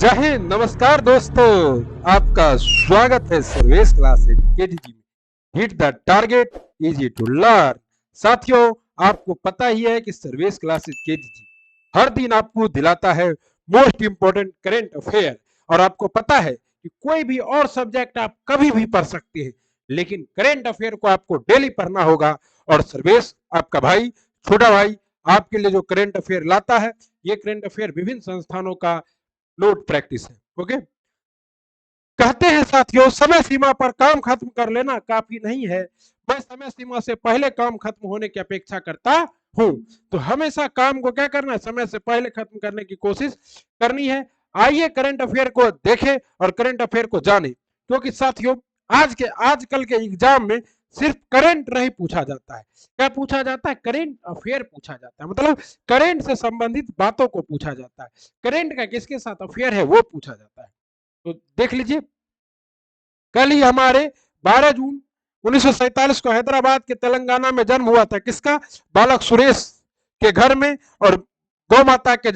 जय हिंद, नमस्कार दोस्तों। आपका स्वागत है सर्वेश क्लासेस केजीजी में। Hit the target, easy to learn. साथियों, आपको पता ही है कि सर्वेश क्लासेस केजीजी हर दिन आपको दिलाता है मोस्ट इंपोर्टेंट करंट अफेयर। और आपको पता है कि कोई भी और सब्जेक्ट आप कभी भी पढ़ सकते हैं, लेकिन करंट अफेयर को आपको डेली पढ़ना होगा। और सर्वेश आपका भाई, छोटा भाई, आपके लिए जो करंट अफेयर लाता है, ये करंट अफेयर विभिन्न संस्थानों का नोट प्रैक्टिस है। ओके, कहते हैं साथियों, समय सीमा पर काम खत्म कर लेना काफी नहीं है। मैं समय सीमा से पहले काम खत्म होने की अपेक्षा करता हूं। तो हमेशा काम को क्या करना है, समय से पहले खत्म करने की कोशिश करनी है। आइए करंट अफेयर को देखें और करंट अफेयर को जाने, क्योंकि साथियों आजकल के एग्जाम में सिर्फ करंट नहीं पूछा जाता है। क्या पूछा जाता है? करंट अफेयर पूछा जाता है। मतलब करंट से संबंधित बातों को पूछा जाता है। करंट का किसके साथ अफेयर है वो पूछा जाता है। तो देख लीजिए, कल ही हमारे 12 जून 1947 को हैदराबाद के तेलंगाना में जन्म हुआ था। किसका? बालक सुरेश के घर में, और गौ माता के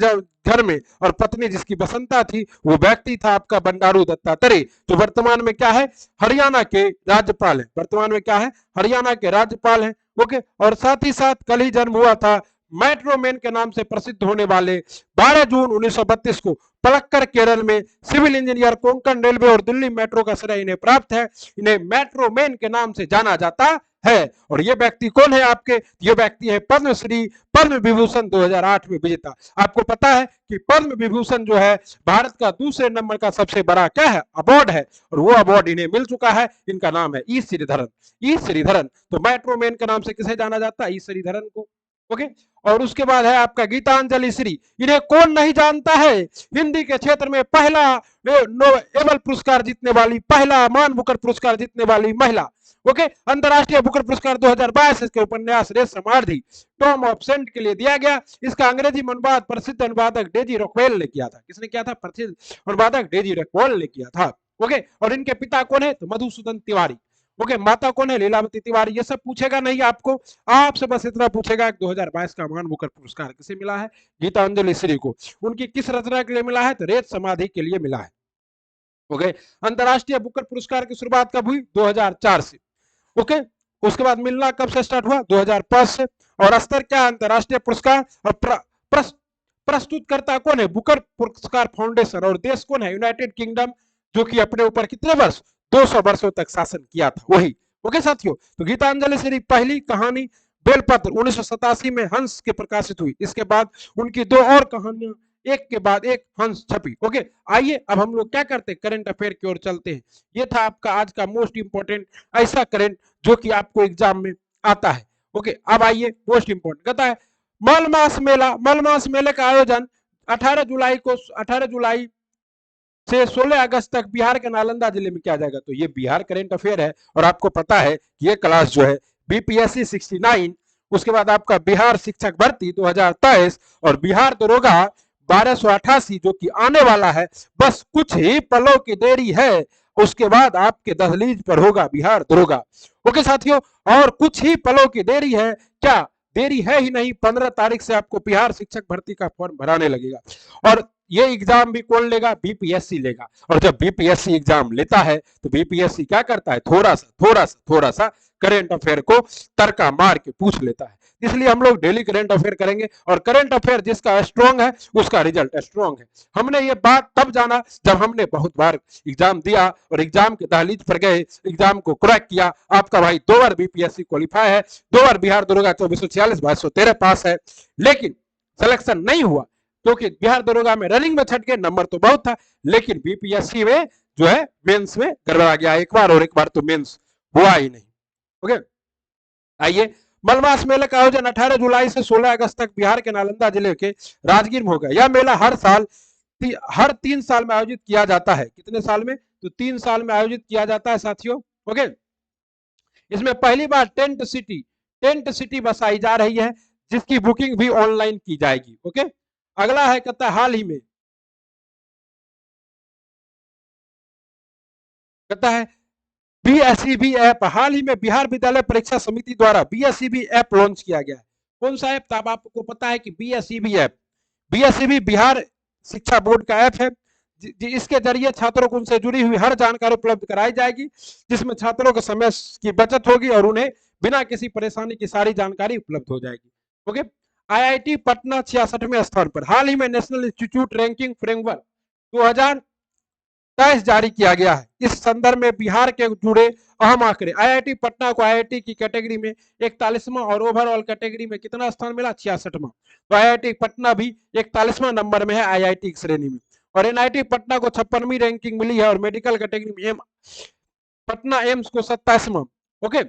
घर में, और पत्नी जिसकी बसंता थी, वो व्यक्ति था आपका बंडारू दत्तात्रेय, जो वर्तमान में क्या है, हरियाणा के राज्यपाल है। वर्तमान में क्या है, हरियाणा के राज्यपाल है। ओके, और साथ ही साथ कल ही जन्म हुआ था मेट्रो मैन के नाम से प्रसिद्ध होने वाले 12 जून 1932 को पलक्कर केरल में सिविल इंजीनियर, कोंकण रेलवे और दिल्ली मेट्रो का श्रेय इन्हें प्राप्त है। इन्हें मेट्रो मैन के नाम से जाना जाता है। और ये व्यक्ति कौन है आपके? ये व्यक्ति है पद्मश्री, पद्म विभूषण 2008 में विजेता। आपको पता है कि पद्म विभूषण जो है भारत का दूसरे नंबर का सबसे बड़ा क्या है, अवार्ड है, और वो अवार्ड इन्हें मिल चुका है। इनका नाम है ई श्रीधरन। ई श्रीधरन। तो मेट्रो मैन के नाम से किसे जाना जाता है? ई श्रीधरन को। ओके, और उसके बाद है आपका गीतांजलि श्री। इन्हें कौन नहीं जानता है? हिंदी के क्षेत्र में पहला नोबेल पुरस्कार जीतने वाली, पहला मान बुकर पुरस्कार जीतने वाली महिला। ओके, अंतरराष्ट्रीय बुकर पुरस्कार 2022 इसके उपन्यास रेस समाधि टॉम ऑफ सेंट के लिए दिया गया। इसका अंग्रेजी अनुवाद प्रसिद्ध अनुवादक डेजी रॉकवेल ने किया था। किसने किया था? प्रसिद्ध अनुवादक डेजी रॉकवेल ने किया था। ओके, और इनके पिता कौन है? तो मधुसूदन तिवारी। ओके, माता कौन है? लीलावती तिवारी। ये सब पूछेगा नहीं आपको, आपसे बस इतना पूछेगा कि 2022 का मान बुकर पुरस्कार किसे मिला है? गीतांजलि श्री को। उनकी किस रचना के लिए मिला है? तो रेत समाधि के लिए मिला है। ओके, अंतरराष्ट्रीय बुकर पुरस्कार की शुरुआत कब हुई? 2004 से। ओके, उसके बाद मिलना कब से स्टार्ट हुआ? 2005 से। और स्तर क्या? अंतरराष्ट्रीय पुरस्कार। और प्रस्तुतकर्ता कौन है? बुकर पुरस्कार फाउंडेशन। और देश कौन है? यूनाइटेड किंगडम, जो कि अपने ऊपर कितने वर्ष, 200 वर्षों तक शासन किया था, वही। ओके साथियों, तो गीतांजलि श्री पहली कहानी बेलपत्र 1987 में हंस के प्रकाशित हुई। इसके बाद उनकी दो और कहानियां एक के बाद एक हंस छपी। ओके, आइए अब हम लोग क्या करते हैं, करंट अफेयर की ओर चलते हैं। ये था आपका आज का मोस्ट इंपोर्टेंट ऐसा करंट जो कि आपको एग्जाम में आता है। ओके, अब आइए मोस्ट इंपोर्टेंट कहता है मलमास मेला। मलमास मेले का आयोजन 18 जुलाई से 16 अगस्त तक बिहार के नालंदा जिले में किया जाएगा। तो ये बिहार करंट अफेयर है। और आपको पता है ये क्लास जो है बीपीएससी 69, उसके बाद आपका बिहार शिक्षक भर्ती 2023 और बिहार दरोगा 1288 जो कि आने वाला है, बस कुछ ही पलों की देरी है, उसके बाद आपके दहलीज पर होगा बिहार दरोगा। ओके साथियों, और कुछ ही पलों की देरी है, क्या देरी है ही नहीं, 15 तारीख से आपको बिहार शिक्षक भर्ती का फॉर्म भराने लगेगा। और ये एग्जाम भी कौन लेगा? बीपीएससी लेगा। और जब बीपीएससी एग्जाम लेता है तो बीपीएससी क्या करता है? थोड़ा सा करंट अफेयर को तड़का मार के पूछ लेता है। इसलिए हम लोग डेली करंट अफेयर करेंगे, और करंट अफेयर जिसका स्ट्रांग है उसका रिजल्ट स्ट्रांग है। हमने ये बात तब जाना जब हमने बहुत बार एग्जाम दिया और एग्जाम के दहलीज पर गए, एग्जाम को क्रैक किया। आपका भाई 2 बार बीपीएससी क्वालिफाई है, 2 बार बिहार दरोगा 2446 2213 पास है, लेकिन सिलेक्शन नहीं हुआ, क्योंकि बिहार दरोगा में रनिंग में छट के नंबर तो बहुत था, लेकिन बीपीएससी में जो है मेंस में गड़बड़ा गया एक बार, और एक बार तो मेंस हुआ ही नहीं। ओके, आइए, मलमास मेले का आयोजन 18 जुलाई से 16 अगस्त तक बिहार के नालंदा जिले के राजगीर में होगा। यह मेला हर 3 साल में आयोजित किया जाता है। कितने साल में? तो 3 साल में आयोजित किया जाता है साथियों। ओके, इसमें पहली बार टेंट सिटी बसाई जा रही है, जिसकी बुकिंग भी ऑनलाइन की जाएगी। ओके, अगला है कहता है हाल ही में, कहता है बीएसईबी ऐप। हाल ही में बिहार विद्यालय परीक्षा समिति द्वारा बीएसईबी ऐप लॉन्च किया गया है। कौन सा ऐप था? आपको पता है कि बीएसईबी ऐप, बीएसईबी बिहार शिक्षा बोर्ड का ऐप है, इसके जरिए छात्रों को उनसे जुड़ी हुई हर जानकारी उपलब्ध कराई जाएगी, जिसमें छात्रों को समय की बचत होगी और उन्हें बिना किसी परेशानी की सारी जानकारी उपलब्ध हो जाएगी। ओके, आईआईटी पटना 66वें स्थान पर। हाल ही में नेशनल इंस्टीट्यूट रैंकिंग फ्रेमवर्क 2023 जारी किया गया है। इस संदर्भ में बिहार के जुड़े अहम आंकड़े। आईआईटी पटना को आईआईटी की कैटेगरी में 41वां और ओवरऑल कैटेगरी में कितना स्थान मिला? 66वां। तो आईआईटी पटना भी 41वां नंबर में है आईआईटी की श्रेणी में। और एनआईटी पटना को 56वीं रैंकिंग मिली है और मेडिकल कैटेगरी में पटना एम्स को 27वां। ओके,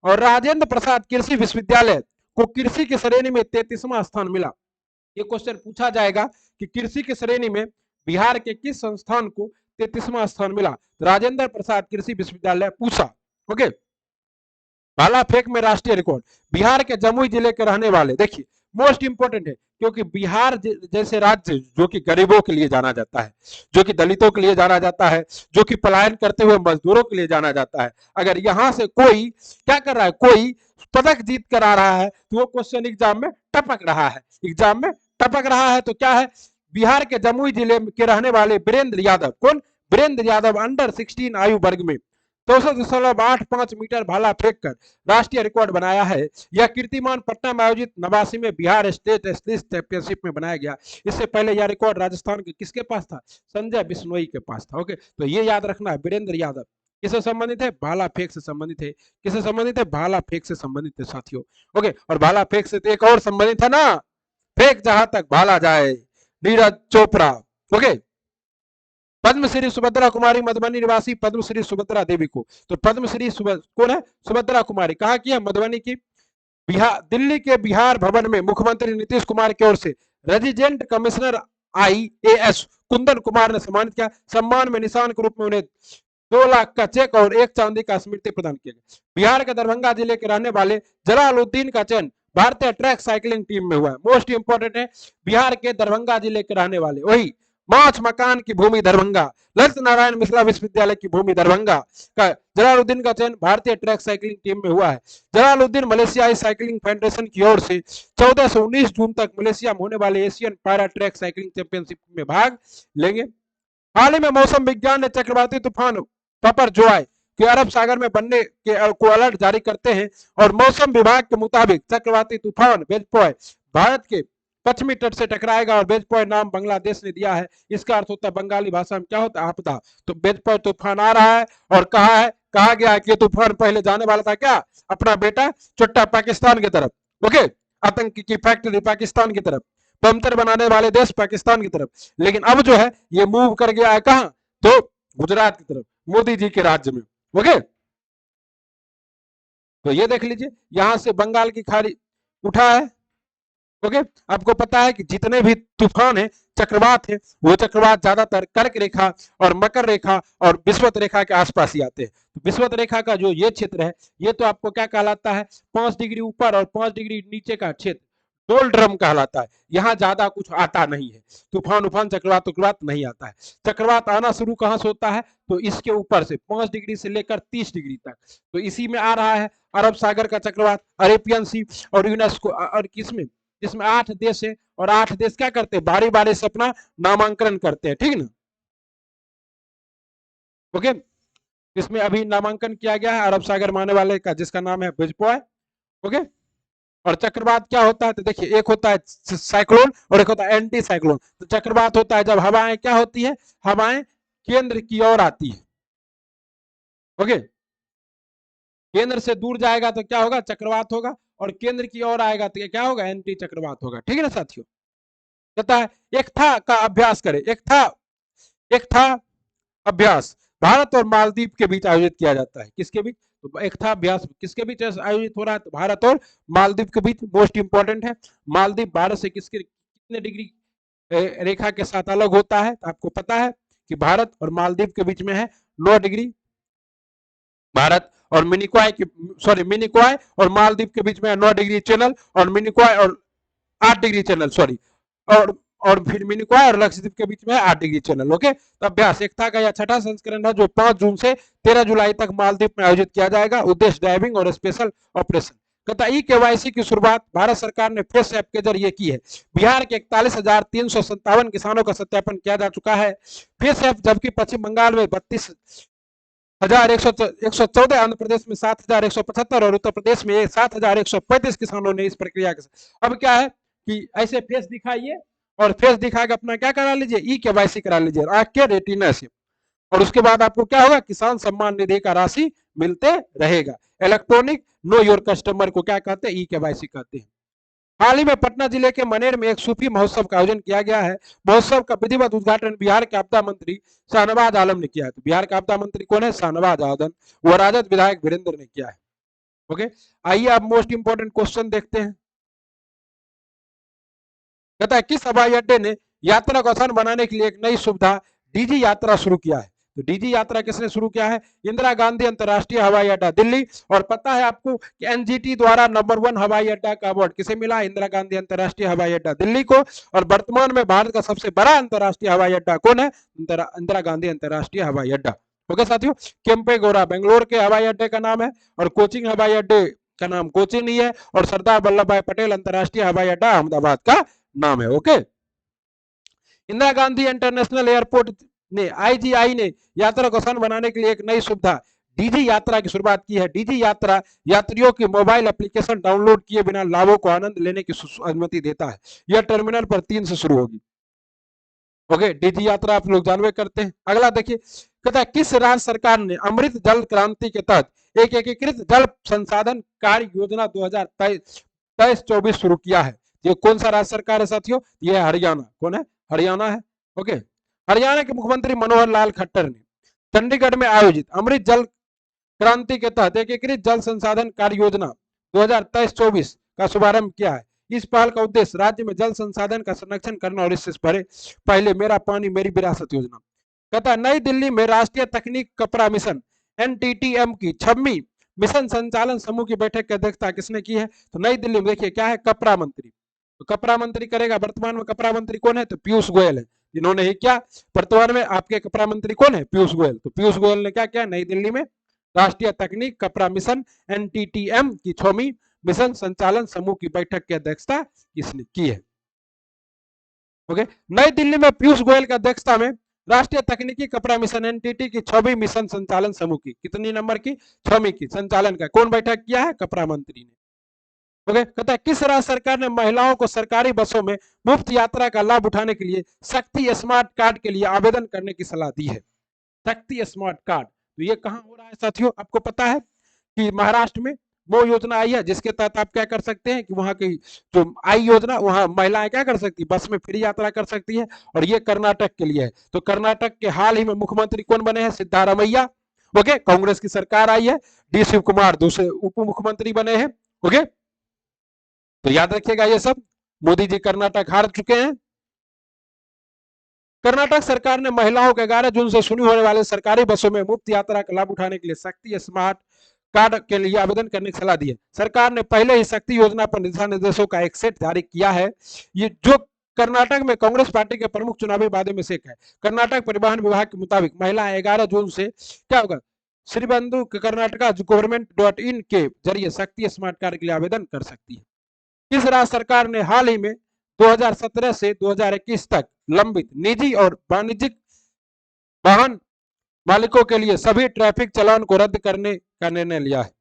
और राजेंद्र प्रसाद कृषि विश्वविद्यालय को कृषि की श्रेणी में 33वां स्थान मिला। ये क्वेश्चन पूछा जाएगा कि कृषि की श्रेणी में बिहार के किस संस्थान को 33वां स्थान मिला? राजेंद्र प्रसाद कृषि विश्वविद्यालय पूछा। ओके, भाला फेंक में राष्ट्रीय रिकॉर्ड। बिहार के जमुई जिले के रहने वाले, देखिए मोस्ट इंपोर्टेंट है, क्योंकि बिहार जैसे राज्य जो कि गरीबों के लिए जाना जाता है, जो कि दलितों के लिए जाना जाता है, जो कि पलायन करते हुए मजदूरों के लिए जाना जाता है, अगर यहां से कोई क्या कर रहा है, कोई पदक जीत कर आ रहा है तो वो क्वेश्चन एग्जाम में टपक रहा है, एग्जाम में टपक रहा है। तो क्या है? बिहार के जमुई जिले के रहने वाले वीरेंद्र यादव। कौन? वीरेंद्र यादव अंडर 16 आयु वर्ग में 200.85 मीटर भाला फेंक कर राष्ट्रीय रिकॉर्ड बनाया है। यह कीर्तिमान पटना में आयोजित 89 में बिहार स्टेट एथलेटिक्स चैंपियनशिप में बनाया गया। इससे पहले यह रिकॉर्ड राजस्थान के किसके पास था? संजय बिश्नोई के पास था। ओके, तो ये याद रखना है, वीरेंद्र यादव किससे संबंधित है? भाला फेंक से संबंधित है। किससे संबंधित है? भाला फेंक से संबंधित है साथियों। ओके, और भाला फेंक से तो एक और संबंधित है ना, फेंक जहां तक भाला जाए, नीरज चोपड़ा। ओके, पद्मश्री सुभद्रा कुमारी मधुबनी निवासी पद्मश्री सुभद्रा देवी को, तो पद्मश्री कौन है? सुभद्रा कुमारी। कहाँ की है? मधुबनी की। बिहार, दिल्ली के बिहार भवन में मुख्यमंत्री नीतीश कुमार की ओर से resident commissioner IAS Kundan Kumar ने सम्मानित किया। सम्मान में निशान के रूप में उन्हें 2 लाख का चेक और 1 चांदी का स्मृति प्रदान किया गया। बिहार के दरभंगा जिले के रहने वाले जलालुद्दीन का चयन भारतीय ट्रैक साइकिलिंग टीम में हुआ है। मोस्ट इंपोर्टेंट है, बिहार के दरभंगा जिले के रहने वाले, वही माछ मकान की भूमि दरभंगा, ललित नारायण मिथिला विश्वविद्यालय की भूमि दरभंगा का जलालुद्दीन का चयन भारतीय ट्रैक साइकिलिंग टीम में हुआ है। जलालुद्दीन मलेशियाई साइकिलिंग फेडरेशन की ओर से 14 से 19 जून तक मलेशिया में होने वाले Asian para track cycling championship में भाग लेंगे। हाल ही में मौसम विज्ञान ने चक्रवाती तूफान पपर जोआई के अरब सागर में बनने के को अलर्ट जारी करते हैं और मौसम विभाग के मुताबिक चक्रवाती तूफान बेजपॉय भारत के पश्चिमी तट से टकराएगा और बेजपॉय नाम बांग्लादेश ने दिया है। इसका अर्थ होता है बंगाली भाषा में क्या होता है? आपदा। तो बेजपॉय तूफान आ रहा है और कहा गया कि तूफान पहले जाने वाला था क्या? अपना बेटा चुट्टा पाकिस्तान की तरफ। ओके, आतंक की फैक्ट्री पाकिस्तान की तरफ, पंतर बनाने वाले देश पाकिस्तान की तरफ, लेकिन अब जो है ये मूव कर गया है कहां? तो गुजरात की तरफ, मोदी जी के राज्य में। ओके, तो ये देख लीजिए, यहां से बंगाल की खाड़ी उठा है। ओके, आपको पता है कि जितने भी तूफान है, चक्रवात है, वो चक्रवात ज्यादातर कर्क रेखा और मकर रेखा और विषुवत रेखा के आसपास ही आते हैं। तो विषुवत रेखा का जो ये क्षेत्र है, ये तो आपको क्या कहलाता है? 5 डिग्री ऊपर और 5 डिग्री नीचे का क्षेत्र डोलड्रम कहलाता है। यहाँ ज्यादा कुछ आता नहीं है, तूफान चक्रवात नहीं आता है। चक्रवात आना शुरू कहां से होता है? तो इसके ऊपर से 5 डिग्री से लेकर 30 डिग्री तक, तो इसी में आ रहा है अरब सागर का चक्रवात, अरेबियन सी और यूनेस्को, और किसमें? जिसमें 8 देश है और 8 देश क्या करते हैं? बारी बारी से अपना नामांकन करते हैं, ठीक है ना। ओके, इसमें अभी नामांकन किया गया है अरब सागर में आने वाले का, जिसका नाम है बेजपॉय। ओके, और चक्रवात क्या होता है? तो देखिए, एक होता है साइक्लोन और एक होता है एंटी साइक्लोन। तो चक्रवात होता है जब हवाएं क्या होती है? हवाएं केंद्र की ओर आती है। ओके, केंद्र से दूर जाएगा तो क्या होगा? चक्रवात होगा, और केंद्र की ओर आएगा तो क्या होगा? एंटी चक्रवात होगा, ठीक है ना साथियों। कहता है एक था का अभ्यास करें। एक था अभ्यास भारत और मालदीव के बीच आयोजित किया जाता है। किसके बीच? तो एक था अभ्यास किसके बीच आयोजित हो रहा है? तो भारत और मालदीव के बीच। मोस्ट इंपॉर्टेंट है, मालदीव भारत से कितने डिग्री रेखा के साथ अलग होता है? तो आपको पता है कि भारत और मालदीव के बीच में है 9 डिग्री। भारत और मिनिकॉय और मालदीव के बीच में 9 डिग्री चैनल, और मिनिकॉय और 8 डिग्री चैनल, सॉरी, और फिर मिनिकॉय और लक्षद्वीप के बीच में 8 डिग्री चैनल। ओके, तो अभ्यास एकता का यह छठा संस्करण है जो 5 जून से 13 जुलाई तक मालदीव में आयोजित किया जाएगा। उद्देश्य ड्राइविंग और स्पेशल ऑपरेशन। कहता ई केवाईसी की शुरुआत भारत सरकार ने फेस ऐप के जरिए की है। बिहार के 41,357 किसानों का सत्यापन किया जा चुका है फेस ऐप, जबकि पश्चिम बंगाल में 32,114, आंध्र प्रदेश में 7,175 और उत्तर प्रदेश में 7,135 किसानों ने इस प्रक्रिया के। अब क्या है कि ऐसे फेस दिखाइए और फेस दिखा के अपना क्या करा लीजिए, ई केवाईसी करा लीजिए आंख के रेटिना से, और उसके बाद आपको क्या होगा, किसान सम्मान निधि का राशि मिलते रहेगा। इलेक्ट्रॉनिक नो योर कस्टमर को क्या कहते हैं, ई केवाईसी कहते हैं। हाल ही में पटना जिले के मनेर में एक सूफी महोत्सव का आयोजन किया गया है। महोत्सव का विधिवत उद्घाटन बिहार के आपदा मंत्री शाहनवाज आलम ने किया है। तो बिहार का आपदा मंत्री कौन है, शाहनवाज आलम, वो राजद विधायक वीरेंद्र ने किया है। ओके, आइए अब मोस्ट इंपोर्टेंट क्वेश्चन देखते हैं। कहता है किस हवाई अड्डे ने यात्रा को आसान बनाने के लिए एक नई सुविधा डीजी यात्रा शुरू किया है। तो डीजी यात्रा किसने शुरू किया है, इंदिरा गांधी अंतरराष्ट्रीय हवाई अड्डा दिल्ली। और पता है आपको कि एनजीटी द्वारा नंबर 1 हवाई अड्डा का अवार्ड किसे मिला, इंदिरा गांधी अंतरराष्ट्रीय हवाई अड्डा दिल्ली को। और वर्तमान में भारत का सबसे बड़ा अंतरराष्ट्रीय हवाई अड्डा कौन है, इंदिरा गांधी अंतरराष्ट्रीय हवाई अड्डा। ओके साथियों, केम्पेगौड़ा बेंगलोर के हवाई अड्डे का नाम है, और कोचिंग हवाई अड्डे का नाम कोचिन ही है, और सरदार वल्लभ भाई पटेल अंतरराष्ट्रीय हवाई अड्डा अहमदाबाद का नाम है। Okay, Indira Gandhi international airport ने आईजीआई ने यात्रा को आसान बनाने के लिए एक नई सुविधा डीजी यात्रा की शुरुआत की है। डीजी यात्रा यात्रियों की मोबाइल एप्लीकेशन डाउनलोड किए बिना लाभों को आनंद लेने की अनुमति देता है। यह टर्मिनल पर 3 से शुरू होगी। ओके, डीजी यात्रा आप लोग जानवे करते हैं। अगला देखिए, कहता है किस राज्य सरकार ने अमृत जल क्रांति के तहत एक एकीकृत जल संसाधन कार्य योजना 2023-24 शुरू किया है। ये कौन सा राज्य सरकार है साथियों, ये हरियाणा। कौन है, हरियाणा है। ओके, हरियाणा के मुख्यमंत्री मनोहर लाल खट्टर ने चंडीगढ़ में आयोजित अमृत जल क्रांति के तहत एकीकृत जल संसाधन कार्य योजना 2023-24 का शुभारंभ किया है। इस पहल का उद्देश्य राज्य में जल संसाधन का संरक्षण करना और इससे पहले मेरा पानी मेरी विरासत योजना। कहता है नई दिल्ली में राष्ट्रीय तकनीक कपड़ा मिशन एनटीटीएम की 6वीं मिशन संचालन समूह की बैठक की अध्यक्षता किसने की है। तो नई दिल्ली में देखिए क्या है, कपड़ा मंत्री। तो कपड़ा मंत्री करेगा, वर्तमान में कपड़ा मंत्री कौन है, तो पीयूष गोयल है। जिन्होंने ही क्या, वर्तमान में आपके कपड़ा मंत्री कौन है, पीयूष गोयल। तो पीयूष गोयल ने क्या किया, नई दिल्ली में राष्ट्रीय तकनीक कपड़ा मिशन एनटीटीएम की 6वीं मिशन संचालन समूह की बैठक की अध्यक्षता किसने की है। ओके, नई दिल्ली में पीयूष गोयल की अध्यक्षता में राष्ट्रीय तकनीकी कपड़ा मिशन एनटीटी की 6वीं मिशन संचालन समूह की कितनी नंबर की, 6वीं की संचालन का कौन बैठक किया है, कपड़ा मंत्री ने। ओके, कहता है किस राज्य सरकार ने महिलाओं को सरकारी बसों में मुफ्त यात्रा का लाभ उठाने के लिए शक्ति स्मार्ट कार्ड के लिए आवेदन करने की सलाह दी है। शक्ति स्मार्ट कार्ड, तो ये कहां हो रहा है साथियों, आपको पता है कि महाराष्ट्र में वो योजना आई है जिसके तहत आप क्या कर सकते हैं कि वहां की जो आई योजना, वहां महिलाएं क्या कर सकती, बस में फ्री यात्रा कर सकती है। और ये कर्नाटक के लिए है। तो कर्नाटक के हाल ही में मुख्यमंत्री कौन बने हैं, सिद्धारमैया। ओके, कांग्रेस की सरकार आई है, डी शिव कुमार दूसरे उप मुख्यमंत्री बने हैं। ओके, तो याद रखिएगा ये सब, मोदी जी कर्नाटक हार चुके हैं। कर्नाटक सरकार ने महिलाओं को 11 जून से शुरू होने वाले सरकारी बसों में मुफ्त यात्रा का लाभ उठाने के लिए शक्ति स्मार्ट कार्ड के लिए आवेदन करने की सलाह दी है। सरकार ने पहले ही शक्ति योजना पर दिशा निर्देशों का एक सेट जारी किया है। ये जो कर्नाटक में कांग्रेस पार्टी के प्रमुख चुनावी वादे में से एक है। कर्नाटक परिवहन विभाग के मुताबिक महिला 11 जून से क्या होगा, श्रीबंधु कर्नाटका गवर्नमेंट.in के जरिए शक्ति स्मार्ट कार्ड के लिए आवेदन कर सकती है। किस राज्य सरकार ने हाल ही में 2017 से 2021 तक लंबित निजी और वाणिज्यिक वाहन मालिकों के लिए सभी ट्रैफिक चालान को रद्द करने का निर्णय लिया है।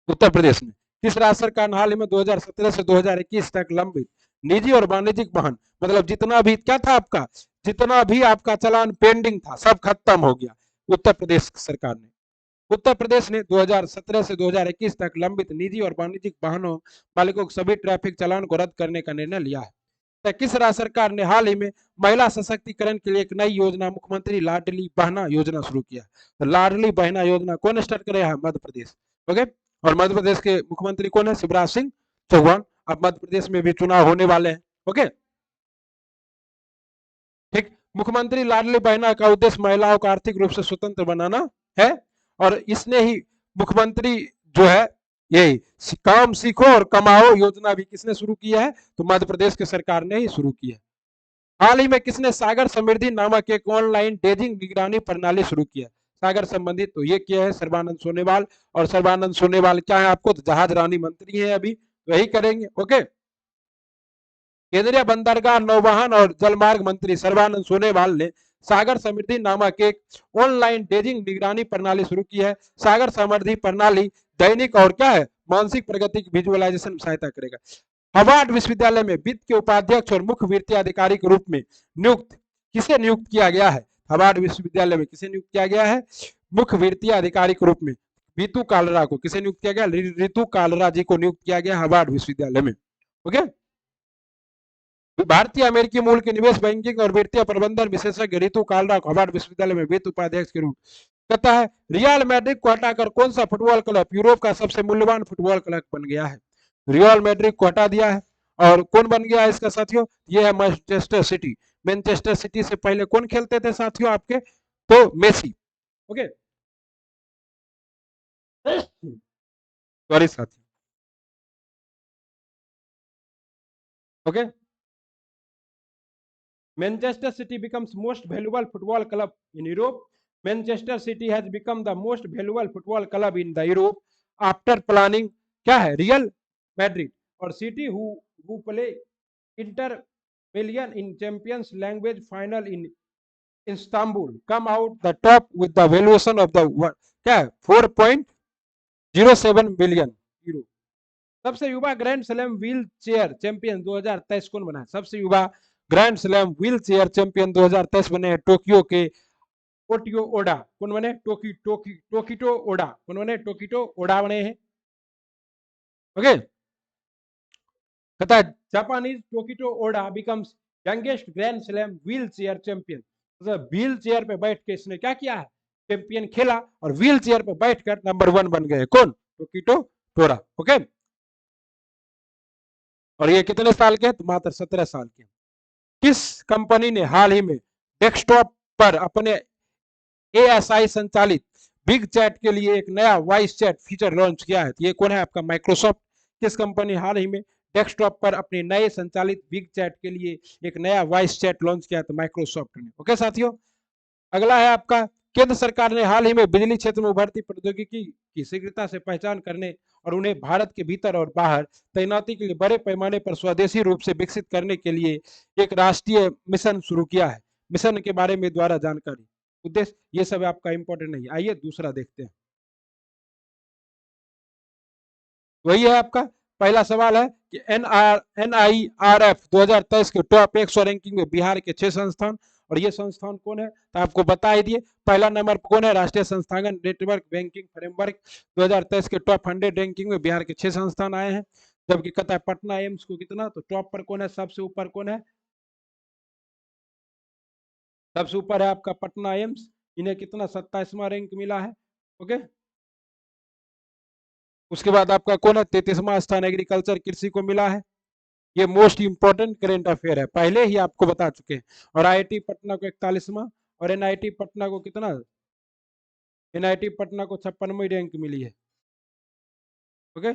उत्तर प्रदेश ने। किस राज्य सरकार ने हाल ही में 2017 से 2021 तक लंबित निजी और वाणिज्यिक वाहन, मतलब जितना भी क्या था आपका, जितना भी आपका चालान पेंडिंग था सब खत्म हो गया। उत्तर प्रदेश सरकार ने। उत्तर प्रदेश ने 2017 से 2021 तक लंबित निजी और वाणिज्यिक वाहनों मालिकों के सभी ट्रैफिक चालान को रद्द करने का निर्णय लिया है। तो किस राज्य सरकार ने हाल ही में महिला सशक्तिकरण के लिए एक नई योजना मुख्यमंत्री लाडली बहना योजना शुरू किया। तो लाडली बहना योजना कौन स्टार्ट करे है, मध्य प्रदेश। ओके, और मध्य प्रदेश के मुख्यमंत्री कौन है, शिवराज सिंह चौहान। अब मध्य प्रदेश में भी चुनाव होने वाले हैं। ओके, ठीक, मुख्यमंत्री लाडली बहना का उद्देश्य महिलाओं को आर्थिक रूप से स्वतंत्र बनाना है। और इसने ही मुख्यमंत्री जो है यही काम सीखो और कमाओ योजना भी किसने शुरू किया है, तो मध्य प्रदेश की सरकार ने ही शुरू किया है। हाल ही में किसने सागर समृद्धि नामक एक ऑनलाइन डेजिंग निगरानी प्रणाली शुरू किया। सागर संबंधी, तो ये किया है सर्बानंद सोनोवाल। और सर्बानंद सोनोवाल क्या है आपको, तो जहाज रानी मंत्री है अभी, तो यही करेंगे। ओके, केंद्रीय बंदरगाह नौवहन और जलमार्ग मंत्री सर्बानंद सोनोवाल ने सागर समृद्धि नामक एक ऑनलाइन डेजिंग निगरानी प्रणाली शुरू की है। सागर समृद्धि प्रणाली दैनिक और क्या है मानसिक प्रगति की विजुअलाइजेशन में सहायता करेगा। हार्वर्ड विश्वविद्यालय में वित्त के उपाध्यक्ष और मुख्य वित्तीय अधिकारी के रूप में नियुक्त किसे नियुक्त किया गया है? हार्वर्ड विश्वविद्यालय में किसे नियुक्त किया गया है? मुख्य वित्तीय अधिकारी के रूप में ऋतु कालरा को किसे नियुक्त किया गया? ऋतु कालरा जी को नियुक्त किया गया हार्वर्ड विश्वविद्यालय में। ओके, भारतीय अमेरिकी मूल के निवेश बैंकिंग और वित्तीय प्रबंधन विशेषज्ञ ऋतु कालरा को हार्वर्ड विश्वविद्यालय में वित्त उपाध्यक्ष के रूप कहता है। रियल मैड्रिड को हटाकर कौन सा फुटबॉल क्लब यूरोप का सबसे मूल्यवान फुटबॉल क्लब बन गया है? रियल मैड्रिड को हटा दिया है और कौन बन गया है इसका साथियों? ये है मैनचेस्टर सिटी। मैनचेस्टर सिटी से पहले कौन खेलते थे साथियों आपके? तो मेसी। ओके, सॉरी साथियों। Okay, Manchester City becomes most valuable football club in Europe. Manchester City has become the most valuable football club in the Europe after planning क्या है Real Madrid और City who play Inter Milan in Champions Language final in Istanbul come out the top with the valuation of the क्या है 4.07 billion euro. सबसे युवा grand slam wheelchair champion 2023 कौन बना है? सबसे युवा grand slam wheelchair champion 2023 बने हैं टोक्यो के ओटियो ओडा। कौन बने? Tokito Oda. कौन बने? टोकिटो ओडा बने हैं। ओके, कहता है Japanese Tokito Oda becomes youngest grand slam wheelchair champion. मतलब व्हील चेयर पे बैठ के इसने क्या किया है? चैंपियन खेला और व्हील चेयर पे बैठकर नंबर 1 बन गए। कौन? टोकिटो टोरा। ओके, और ये कितने साल के? तो मात्र 17 साल के। किस कंपनी ने हाल ही में डेस्कटॉप पर अपने एएसआई संचालित बिग चैट के लिए एक नया वॉइस चैट फीचर लॉन्च किया है? तो ये कौन है आपका? माइक्रोसॉफ्ट। किस कंपनी हाल ही में डेस्कटॉप पर अपने नए संचालित बिग चैट के लिए एक नया वॉइस चैट लॉन्च किया? तो माइक्रोसॉफ्ट ने। ओके साथियों, अगला है आपका केंद्र सरकार ने हाल ही में बिजली क्षेत्र में उभरती प्रौद्योगिकी की शीघ्रता से पहचान करने और उन्हें भारत के भीतर और बाहर तैनाती के लिए बड़े पैमाने पर स्वदेशी रूप से विकसित करने के लिए एक राष्ट्रीय मिशन शुरू किया है। मिशन के बारे में द्वारा जानकारी, उद्देश्य, ये सब आपका इंपॉर्टेंट नहीं। आइए दूसरा देखते हैं। वही है आपका पहला सवाल है कि NIRF 2023 के टॉप 100 रैंकिंग में बिहार के 6 संस्थान, और ये संस्थान कौन है तो आपको बता ही दिए। पहला नंबर कौन है? राष्ट्रीय संस्थागत नेटवर्क बैंकिंग फ्रेमवर्क 2023 के टॉप 100 रैंकिंग में बिहार के 6 संस्थान आए हैं। जबकि कहता है पटना एम्स को कितना, तो टॉप पर कौन है? सबसे ऊपर कौन है? सबसे ऊपर है आपका पटना एम्स। इन्हें कितना 27वां रैंक मिला है। ओके, उसके बाद आपका कौन है? 33वां स्थान एग्रीकल्चर कृषि को मिला है। ये मोस्ट इंपॉर्टेंट करेंट अफेयर है, पहले ही आपको बता चुके हैं। और आईआईटी पटना को 41वां और एनआईटी पटना को कितना? एनआईटी पटना को 56वीं रैंक मिली है। ओके,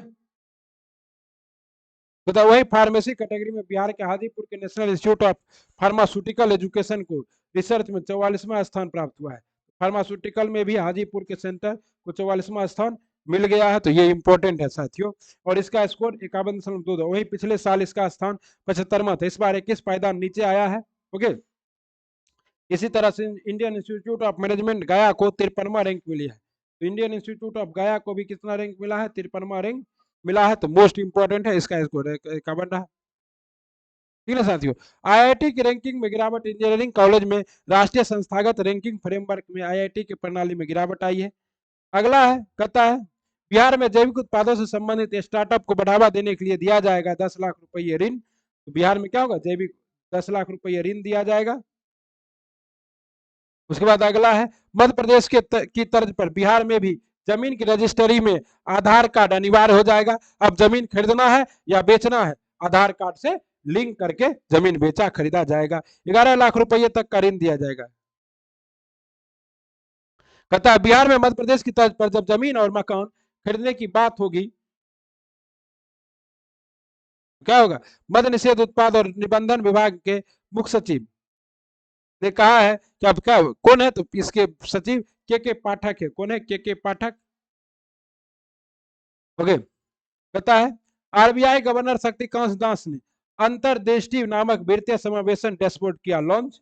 बता वही फार्मेसी कैटेगरी में बिहार के हाजीपुर के national institute of pharmaceutical education को रिसर्च में 44वां स्थान प्राप्त हुआ है। फार्मास्यूटिकल में भी हाजीपुर के सेंटर को 44वां स्थान मिल गया है, तो ये इंपॉर्टेंट है साथियों। और इसका स्कोर 51.22, वही पिछले साल इसका स्थान 75वां था, इस बार 21 पायदान नीचे आया है। ओके, इसी तरह से इंडियन इंस्टीट्यूट ऑफ मैनेजमेंट गया को 53वां रैंक मिली है। तो इंडियन इंस्टीट्यूट ऑफ गया को भी कितना रैंक मिला है? 53वां रैंक मिला है, तो मोस्ट इंपॉर्टेंट है, इसका स्कोर 51 रहा। ठीक है साथियों, आईआईटी की रैंकिंग में गिरावट, इंजीनियरिंग कॉलेज में राष्ट्रीय संस्थागत रैंकिंग फ्रेमवर्क में आईआईटी की प्रणाली में गिरावट आई है। अगला है, कहता है बिहार में जैविक उत्पादों से संबंधित स्टार्टअप को बढ़ावा देने के लिए दिया जाएगा 10 लाख रुपये ऋण। तो बिहार में क्या होगा? जैविक 10 लाख रुपये ऋण दिया जाएगा। उसके बाद अगला है मध्य प्रदेश की तर्ज पर बिहार में भी जमीन की रजिस्ट्री में आधार कार्ड अनिवार्य हो जाएगा। अब जमीन खरीदना है या बेचना है, आधार कार्ड से लिंक करके जमीन बेचा खरीदा जाएगा। 11 लाख रुपये तक का ऋण दिया जाएगा। कहता है बिहार में मध्य प्रदेश की तर्ज पर जब जमीन और मकान खरीदने की बात होगी, क्या होगा? मद्य निषेध उत्पाद और निबंधन विभाग के मुख्य सचिव ने कहा है कि अब क्या कौन है? तो इसके सचिव के पाठक है। कौन है के पाठक? ओके, कहता है आरबीआई गवर्नर शक्तिकांत दास ने अंतर्देशीय नामक वित्तीय समावेशन डैशबोर्ड किया लॉन्च।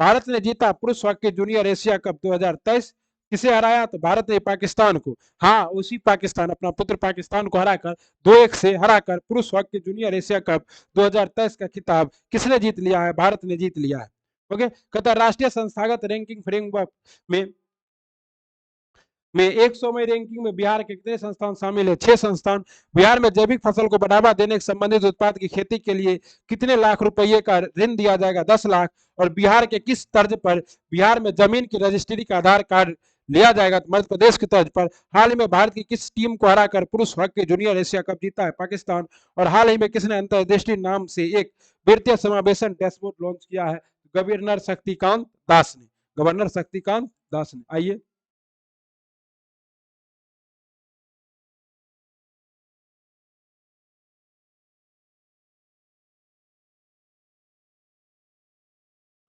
भारत ने जीता पुरुष हॉकी जूनियर एशिया कप 2023। किसे हराया? तो भारत ने पाकिस्तान को, हाँ उसी पाकिस्तान, अपना पुत्र पाकिस्तान को हराकर 2-1 से हराकर पुरुष हॉकी जूनियर एशिया कप 2023 का खिताब किसने जीत लिया है? भारत ने जीत लिया है। ओके, कहता राष्ट्रीय संस्थागत रैंकिंग फ्रेमवर्क में 100वीं रैंकिंग में बिहार के कितने संस्थान शामिल है? 6 संस्थान। बिहार में जैविक फसल को बढ़ावा देने से संबंधित उत्पाद की खेती के लिए कितने लाख रुपए का ऋण दिया जाएगा? 10 लाख। और बिहार के किस तर्ज पर बिहार में जमीन की रजिस्ट्री का आधार कार्ड लिया जाएगा? मध्य प्रदेश की तर्ज पर। हाल ही में भारत की किस टीम को हराकर पुरुष हॉकी जूनियर एशिया कप जीता है? पाकिस्तान। और हाल ही में किसने अंतर्देशीय नाम से एक वित्तीय समावेशन डैशबोर्ड लॉन्च किया है? गवर्नर शक्तिकांत दास ने। गवर्नर शक्तिकांत दास ने। आइए,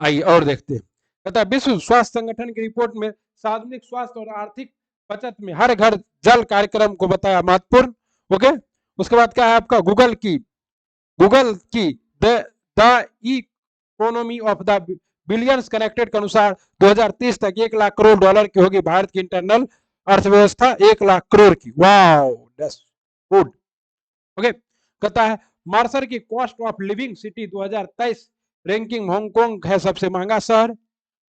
आइए और देखते हैं। कहता है विश्व स्वास्थ्य संगठन की रिपोर्ट में सार्वजनिक स्वास्थ्य और आर्थिक बचत में हर घर जल कार्यक्रम को बताया महत्वपूर्ण। ओके, उसके बाद क्या है आपका? गूगल की the economy of the billions connected के अनुसार 2030 तक 1 लाख करोड़ डॉलर की होगी भारत की इंटरनल अर्थव्यवस्था। 1 लाख करोड़ की। Wow, that's good. ओके, कहता है मार्शल की cost of living city 2023 ranking Hong Kong है सबसे महंगा शहर।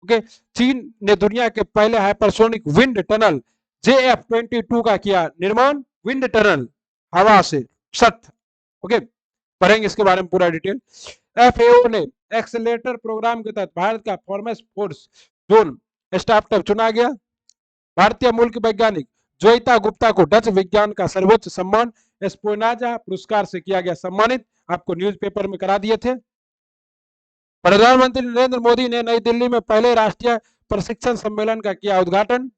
ओके, चीन ने दुनिया के पहले हाइपरसोनिक विंड टनल JF-22 का किया निर्माण। विंड टनल, हवा से सख्त। ओके, पढ़ेंगे इसके बारे में पूरा डिटेल। FAO ने एक्सेलेरेटर प्रोग्राम के तहत भारत का फॉर्मेस्ट फोर्स जोन स्टार्टअप चुना गया। भारतीय मूल के वैज्ञानिक जोइता गुप्ता को डच विज्ञान का सर्वोच्च सम्मान एस्पोनाजा पुरस्कार से किया गया सम्मानित। आपको न्यूज़पेपर में करा दिए थे। प्रधानमंत्री नरेंद्र मोदी ने नई दिल्ली में पहले राष्ट्रीय प्रशिक्षण सम्मेलन का किया उद्घाटन।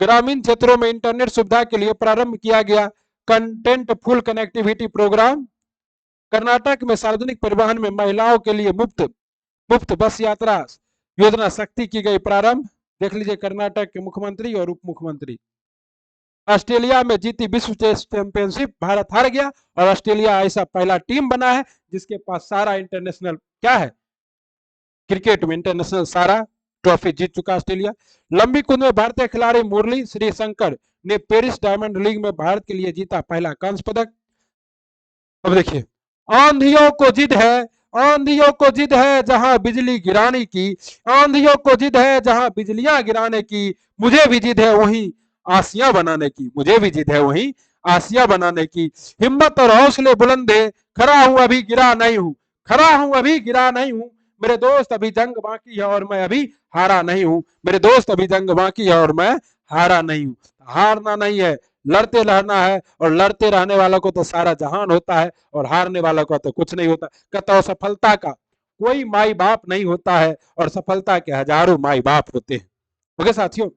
ग्रामीण क्षेत्रों में इंटरनेट सुविधा के लिए प्रारंभ किया गया content full connectivity programme. Karnataka में सार्वजनिक परिवहन में महिलाओं के लिए मुफ्त बस यात्रा योजना सख्ती की गई प्रारंभ। देख लीजिए कर्नाटक के मुख्यमंत्री और उप मुख्यमंत्री। ऑस्ट्रेलिया में जीती विश्व टेस्ट चैंपियनशिप, भारत हार गया और ऑस्ट्रेलिया ऐसा पहला टीम बना है जिसके पास सारा इंटरनेशनल क्या है? क्रिकेट में इंटरनेशनल सारा ट्रॉफी जीत चुका ऑस्ट्रेलिया। लंबी कूद में भारतीय खिलाड़ी मुरली श्रीशंकर ने पेरिस डायमंड लीग में भारत के लिए जीता पहला कांस्य पदक। अब देखिए, आंधियों को जिद है, आंधियों को जिद है जहां बिजली गिराने की, आंधियों को जिद है जहां बिजलियां गिराने की, मुझे भी जिद है वहीं आसियां बनाने की, मुझे भी जिद है वहीं आसियां बनाने की। हिम्मत और हौसले बुलंद है, खड़ा हूं अभी गिरा नहीं हूं, खड़ा हूं अभी गिरा नहीं हूं, मेरे दोस्त अभी जंग बाकी है और मैं अभी हारा नहीं हूं, मेरे दोस्त अभी जंग बाकी है और मैं हारा नहीं हूं। हारना नहीं है, लड़ते रहना है, और लड़ते रहने वालों को तो सारा जहान होता है और हारने वालों का तो कुछ नहीं होता। कहता हो सफलता का कोई माई बाप नहीं होता है और सफलता के हजारों माई बाप होते हैं। ओके साथियों,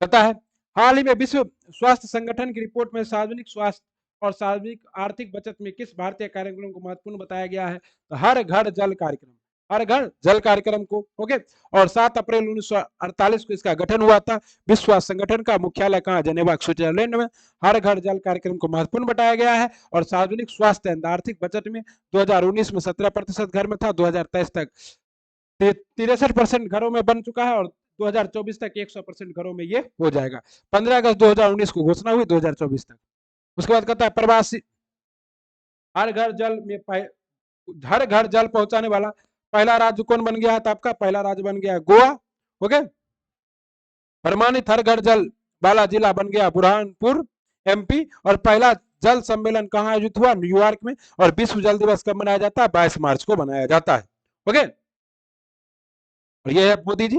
कहता है हाल ही में विश्व स्वास्थ्य संगठन की रिपोर्ट में सार्वजनिक स्वास्थ्य और सार्वजनिक आर्थिक बचत में किस भारतीय कार्यक्रम को महत्वपूर्ण बताया गया है? तो हर घर जल कार्यक्रम, हर घर जल कार्यक्रम को। ओके, और 7 अप्रैल 1948 को इसका गठन हुआ था। विश्व स्वास्थ्य संगठन का मुख्यालय कहाँ? जेनेवा स्विट्जरलैंड में। हर घर जल कार्यक्रम को महत्वपूर्ण बताया गया है और सार्वजनिक स्वास्थ्य एवं आर्थिक बचत में 2019 में 17% घर में था, 2023 तक 63% घरों में बन चुका है और 2024 तक 100% घरों में ये हो जाएगा। 15 अगस्त 2019 को घोषणा हुई, 2024 तक। उसके बाद कहता है प्रवासी हर घर जल में हर घर जल पहुंचाने वाला पहला राज्य कौन बन गया है? तो आपका पहला राज्य बन गया गोवा। ओके, प्रमाणित हर घर जल वाला जिला बन गया बुरहानपुर MP। और पहला जल सम्मेलन कहाँ आयोजित हुआ? न्यूयॉर्क में। और विश्व जल दिवस कब मनाया जाता है? 22 मार्च को मनाया जाता है। ओके, और ये है मोदी जी।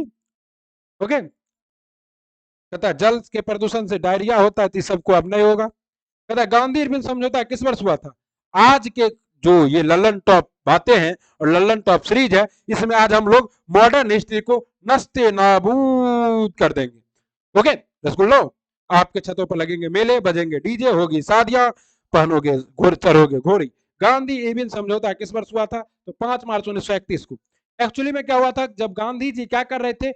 ओके, कहता है जल के प्रदूषण से डायरिया होता है तो सबको अब नहीं होगा। कहता है गांधी इरविन समझौता किस वर्ष हुआ था? आज के जो ये लल्लन टॉप बातें हैं और लल्लन टॉप सीरीज है, इसमें आज हम लोग मॉडर्न हिस्ट्री को नस्ते नाबूद कर देंगे। ओके, रसगुल्लो, आपके छतों पर लगेंगे मेले, बजेंगे डीजे, होगी शादियां, पहनोगे घोड़, चढ़ोगे घोड़ी। गांधी इरविन समझौता किस वर्ष हुआ था? तो 5 मार्च 1931 को। एक्चुअली में क्या हुआ था, जब गांधी जी क्या कर रहे थे,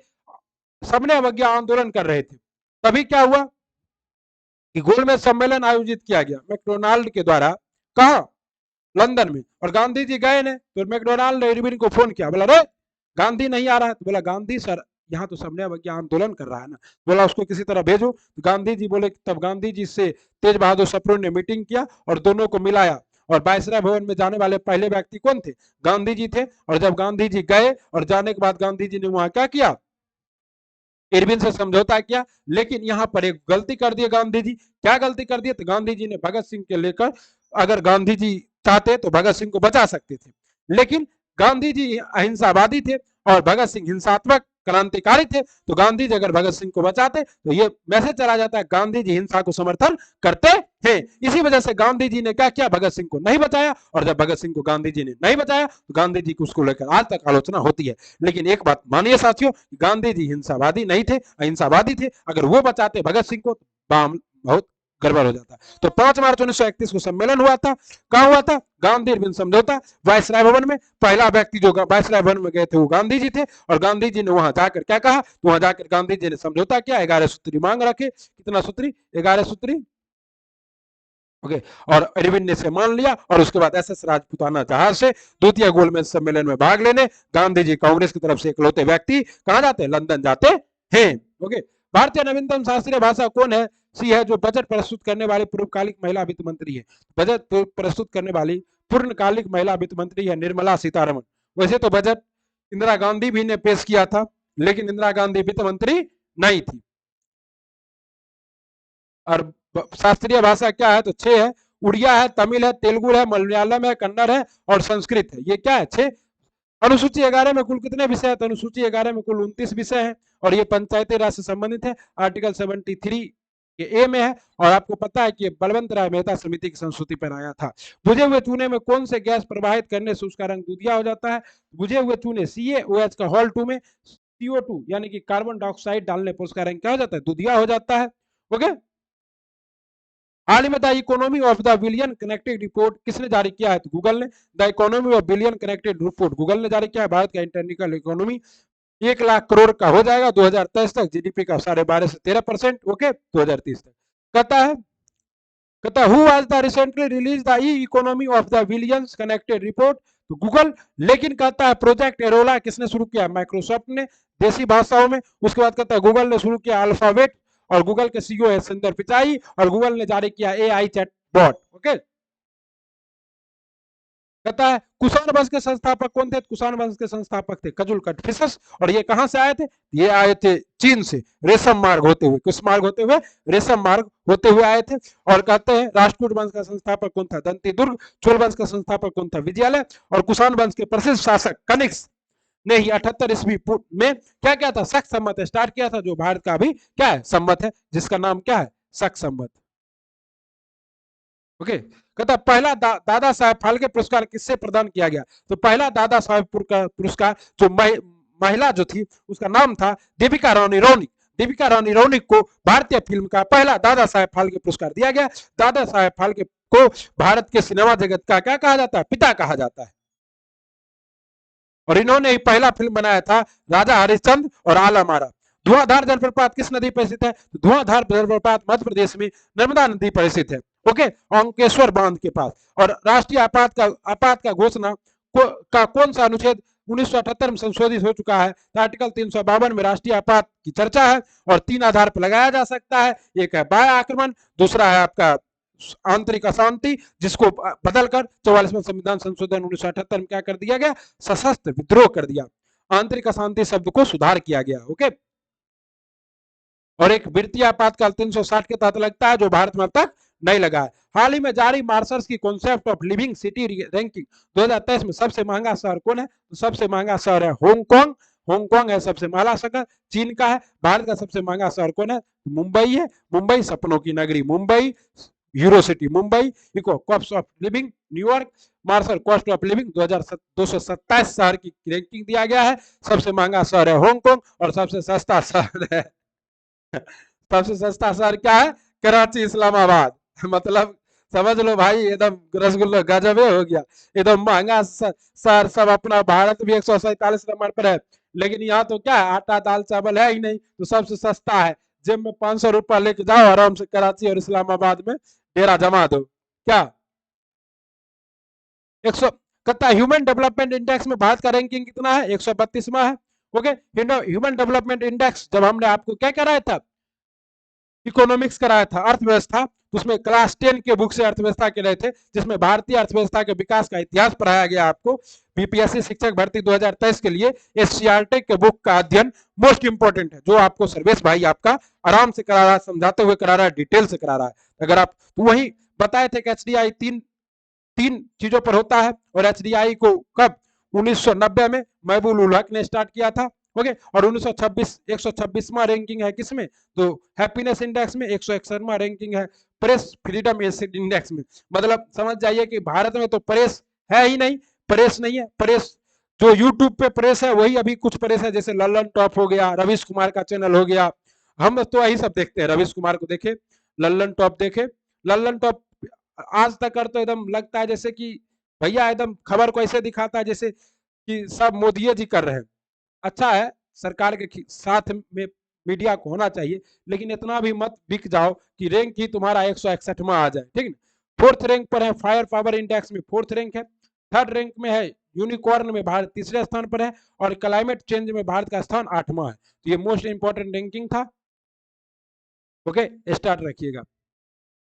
सबने अवज्ञा आंदोलन कर रहे थे। तभी क्या हुआ कि गोलमेज सम्मेलन आयोजित किया गया मैकडोनाल्ड के द्वारा, कहा, लंदन में। और गांधी जी गए ने, तो मैकडोनाल्ड ने इरविन को फोन किया, बोला रे गांधी नहीं आ रहा है। तो बोला गांधी सर यहाँ तो सबने अवज्ञा आंदोलन कर रहा है ना, बोला उसको किसी तरह भेजो। तो गांधी जी बोले, तब गांधी जी से तेज बहादुर सप्रू ने मीटिंग किया और दोनों को मिलाया। और वायसराय भवन में जाने वाले पहले व्यक्ति कौन थे? गांधी जी थे। और जब गांधी जी गए और जाने के बाद गांधी जी ने वहां क्या किया? इरविन से समझौता किया। लेकिन यहाँ पर एक गलती कर दी गांधी जी। क्या गलती कर दी? तो गांधी जी ने भगत सिंह के लेकर, अगर गांधी जी चाहते तो भगत सिंह को बचा सकते थे, लेकिन गांधी जी अहिंसावादी थे और भगत सिंह हिंसात्मक क्रांतिकारी थे। तो गांधी जी अगर भगत सिंह को बचाते तो ये मैसेज चला जाता है गांधी जी हिंसा को समर्थन करते हैं। इसी वजह से गांधी जी ने क्या किया? भगत सिंह को नहीं बचाया। और जब भगत सिंह को गांधी जी ने नहीं बचाया तो गांधी जी की उसको लेकर आज तक आलोचना होती है। लेकिन एक बात मानिए साथियों, गांधी जी हिंसावादी नहीं थे, अहिंसावादी थे। अगर वो बचाते भगत सिंह को तो बहुत गड़बड़ हो जाता। तो 5 मार्च 1931 को सम्मेलन हुआ था। कहां हुआ था? गांधी इरविन समझौता, वायसराय भवन में। पहला व्यक्ति जो वायसराय भवन में गए थे वो गांधी जी थे। और गांधी जी ने वहां जाकर क्या कहा? तो वहां जाकर गांधी जी ने समझौता किया, 11 सूत्री मांग रखे। कितना सूत्री? 11 सूत्री। ओके। और इरविन ने इसे मान लिया और उसके बाद एसएस राजपूताना जहाज से द्वितीय गोलमेज सम्मेलन में भाग लेने गांधी जी कांग्रेस की तरफ से इकलौते व्यक्ति कहां जाते हैं? लंदन जाते हैं। ओके। भारतीय नवीनतम शास्त्रीय भाषा कौन है? सी है जो बजट प्रस्तुत करने वाली पूर्वकालिक महिला वित्त मंत्री है। बजट प्रस्तुत करने वाली पूर्णकालिक महिला वित्त मंत्री है निर्मला सीतारमण। वैसे तो बजट इंदिरा गांधी भी ने पेश किया था, लेकिन इंदिरा गांधी वित्त मंत्री नहीं थी। और शास्त्रीय भाषा क्या है? तो 6 है। उड़िया है, तमिल है, तेलुगु है, मलयालम है, कन्नड़ है और संस्कृत है। ये क्या है? 6। अनुसूची 11 में कुल कितने विषय है? तो अनुसूची 11 में कुल 29 विषय है और ये पंचायती राज से संबंधित है। आर्टिकल 73 के ए में है। और आपको पता है कि बलवंत राय मेहता समिति की संस्तुति पर आया था। बुझे हुए चूने में कौन से गैस प्रवाहित करने से उसका रंग दूधिया हो जाता है? बुझे हुए चूने CaOH का हॉल 2 में CO2 यानी कि कार्बन डाइऑक्साइड डालने पर उसका रंग क्या हो जाता है? दूधिया हो जाता है। ओके। हाल ही में the economy of the billion connected report किसने जारी किया है? तो गूगल ने। The economy of billion connected report Google ने जारी किया है। भारत का इंटरनेशनल इकोनॉमी 1 लाख करोड़ का हो जाएगा 2023 तक। जीडीपी का 12.5 से 13%। ओके। 2030 तक। कहता who was the recently release the economy of the billion connected report? तो गूगल। लेकिन कहता है प्रोजेक्ट एरोला किसने शुरू किया? माइक्रोसॉफ्ट ने, देसी भाषाओं में। उसके बाद कहता है गूगल ने शुरू किया अल्फाबेट और गूगल के सीईओ है सुंदर पिचाई और गूगल ने जारी किया AI चैट बॉट। ओके। कहता है कुषाण वंश के संस्थापक कौन थे? कुषाण वंश के संस्थापक थे कजुल कटफिसस। और ये कहां से आए थे? ये आए थे चीन से, रेशम मार्ग होते हुए। किस मार्ग होते हुए? रेशम मार्ग होते हुए आए थे। और कहते हैं राष्ट्रकूट वंश का संस्थापक कौन था? दंती दुर्ग। चोल वंश का संस्थापक कौन था? विजयालय। और कुषाण वंश के प्रसिद्ध शासक कनिष्क ने ही 78 ईस्वी में क्या किया था? शक संवत स्टार्ट किया था, जो भारत का भी क्या है? संवत है, जिसका नाम क्या है? शक संवत। ओके। कहता पहला दादा साहेब फाल्के पुरस्कार किससे प्रदान किया गया? तो पहला दादा साहेब पुरस्कार जो महिला जो थी उसका नाम था दीपिका रानी रौनिक। दीपिका रानी रौनिक को भारतीय फिल्म का पहला दादा साहेब फाल्के पुरस्कार दिया गया। दादा साहेब फाल्के को भारत के सिनेमा जगत का क्या कहा जाता है? पिता कहा जाता है। और इन्होंने ही पहला फिल्म बनाया था राजा हरिश्चंद्र और आलम आरा। धुआंधार जलप्रपात किस नदी पर स्थित है? तो धुआंधार जलप्रपात मध्य प्रदेश में नर्मदा नदी पर स्थित है। ओके। अंकेश्वर बांध के पास। और राष्ट्रीय आपात का घोषणा का कौन सा अनुच्छेद 1978 में संशोधित हो चुका है? तो आर्टिकल 352 में राष्ट्रीय आपात की चर्चा है और 3 आधार पर लगाया जा सकता है। एक है बाह्य आक्रमण, दूसरा है आपका आंतरिक अशांति, जिसको बदलकर 44वां संविधान संशोधन 1978 में क्या कर दिया गया? सशस्त्र विद्रोह कर दिया। आंतरिक अशांति शब्द को सुधार किया गया। ओके। और एक वित्तीय आपातकाल 360 के तहत लगता है, जो भारत में अब तक नहीं लगा है। हाल ही में जारी मार्शल्स की concept of living city ranking 2023 में सबसे महंगा शहर कौन है? तो सबसे महंगा शहर है हांगकांग। हांगकांग है सबसे महंगा शहर, चीन का है। भारत का सबसे महंगा शहर कौन है? मुंबई है। मुंबई सपनों की नगरी Mumbai, euro city Mumbai. Eco cost of living New York, मार्शल कॉस्ट ऑफ लिविंग 2227 शहर की रैंकिंग दिया गया है। सबसे महंगा शहर है हांगकांग और सबसे सस्ता शहर है सबसे सस्ता शहर क्या है? कराची इस्लामाबाद। मतलब समझ लो भाई, एकदम रसगुल्ला गजब हो गया, एकदम महंगा सर सब। अपना भारत भी 147 नंबर पर है, लेकिन यहाँ तो क्या है, आटा दाल चावल है ही नहीं, तो सबसे सस्ता है। जेब में 500 रुपया लेके जाओ, आराम से कराची और इस्लामाबाद में डेरा जमा दो। क्या 100 कहता है ह्यूमन डेवलपमेंट इंडेक्स में भारत का रैंकिंग कितना है, 132वां है। ओके, ह्यूमन डेवलपमेंट इंडेक्स जब हमने आपको क्या कराया था, इकोनॉमिक्स कराया था, अर्थव्यवस्था, तो उसमें क्लास 10 के बुक से अर्थव्यवस्था के रहे थे, जिसमें भारतीय अर्थव्यवस्था के विकास का इतिहास पढ़ाया गया आपको। बीपीएससी शिक्षक भर्ती 2023 के लिए एससीईआरटी के बुक का अध्ययन मोस्ट इंपोर्टेंट है, जो आपको सर्वेश भाई आपका आराम से करा रहा है, समझाते हुए करा रहा है, डिटेल से करा रहा है। अगर आप तो वही बताए थे कि एचडीआई तीन तीन चीजों पर होता है, और एचडीआई को कब 1990 में महबूब उल हक ने स्टार्ट किया था। ओके, और 1926 126वां रैंकिंग है किसमें, तो हैप्पीनेस इंडेक्स में 161वां रैंकिंग है प्रेस फ्रीडम इंडेक्स में। मतलब समझ जाइए कि भारत में तो प्रेस है ही नहीं, प्रेस नहीं है। प्रेस जो यूट्यूब पे प्रेस है वही अभी कुछ प्रेस है, जैसे लल्लन टॉप हो गया, रवीश कुमार का चैनल हो गया, हम तो यही सब देखते हैं। रवीश कुमार को देखे, लल्लन टॉप देखे, लल्लन टॉप आज तक कर तो एकदम लगता है जैसे कि भैया एकदम खबर को ऐसे दिखाता है जैसे कि सब मोदी जी कर रहे हैं। अच्छा है, सरकार के साथ में मीडिया को होना चाहिए, लेकिन इतना भी मत बिक जाओ कि रैंक ही तुम्हारा 161वां आ जाए, ठीक है। फोर्थ रैंक पर है, फायर पावर इंडेक्स में फोर्थ रैंक है। थर्ड रैंक में है यूनिकॉर्न में भारत तीसरे स्थान पर है, और क्लाइमेट चेंज में भारत का स्थान 8वां है। तो ये मोस्ट इंपॉर्टेंट रैंकिंग था। ओके, स्टार्ट रखिएगा।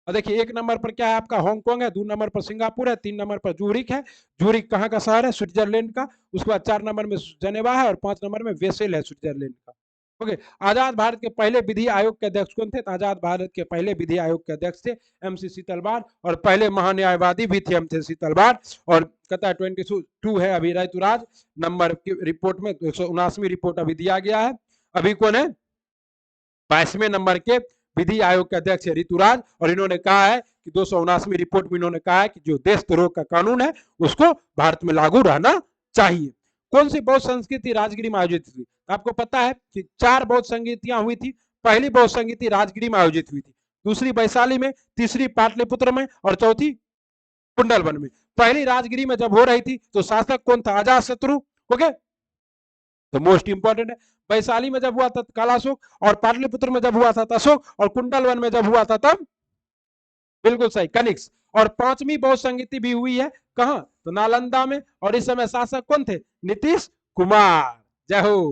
और देखिए 1 नंबर पर क्या है आपका, हांगकांग है, 2 नंबर पर सिंगापुर है, 3 नंबर पर जूरिक है। जूरिक कहाँ का शहर है, स्विट्जरलैंड का। उसके बाद 4 नंबर में जनेवा है, और 5 नंबर में वेसेल है, स्विट्जरलैंड का। ओके, आजाद भारत के पहले विधि आयोग के अध्यक्ष कौन थे, तो आजाद भारत के पहले विधि आयोग के अध्यक्ष थे एमसी शीतलवाड़, और पहले महान्यायवादी भी थे एमसी शीतलवाड़। और कहता 22 है अभी ऋतुराज नंबर की रिपोर्ट में, 179वीं रिपोर्ट अभी दिया गया है। अभी कौन है, 22वें नंबर के विधि आयोग के अध्यक्ष है ऋतुराज, और इन्होंने कहा है कि 279वीं रिपोर्ट में इन्होंने कहा है कि जो देशद्रोह का कानून है उसको भारत में लागू रहना चाहिए। कौन सी बौद्ध संस्कृति राजगिरी में आयोजित हुई, आपको पता है कि 4 बौद्ध संगीतियां हुई थी। पहली बौद्ध संगीति राजगिरी में आयोजित हुई थी, दूसरी वैशाली में, तीसरी पाटलिपुत्र में, और चौथी कुंडलवन में। पहली राजगिरी में जब हो रही थी तो शासक कौन था, अजात शत्रु। ओके, तो मोस्ट इंपॉर्टेंट है। वैशाली में जब हुआ था कालाशोक, और पाटलिपुत्र में जब हुआ था अशोक, और कुंडलवन में जब हुआ था तब बिल्कुल सही कनिक्स। और 5वीं बौद्ध संगीति भी हुई है कहां, तो नालंदा में, और इस समय शासक कौन थे, नीतीश कुमार। जय हो।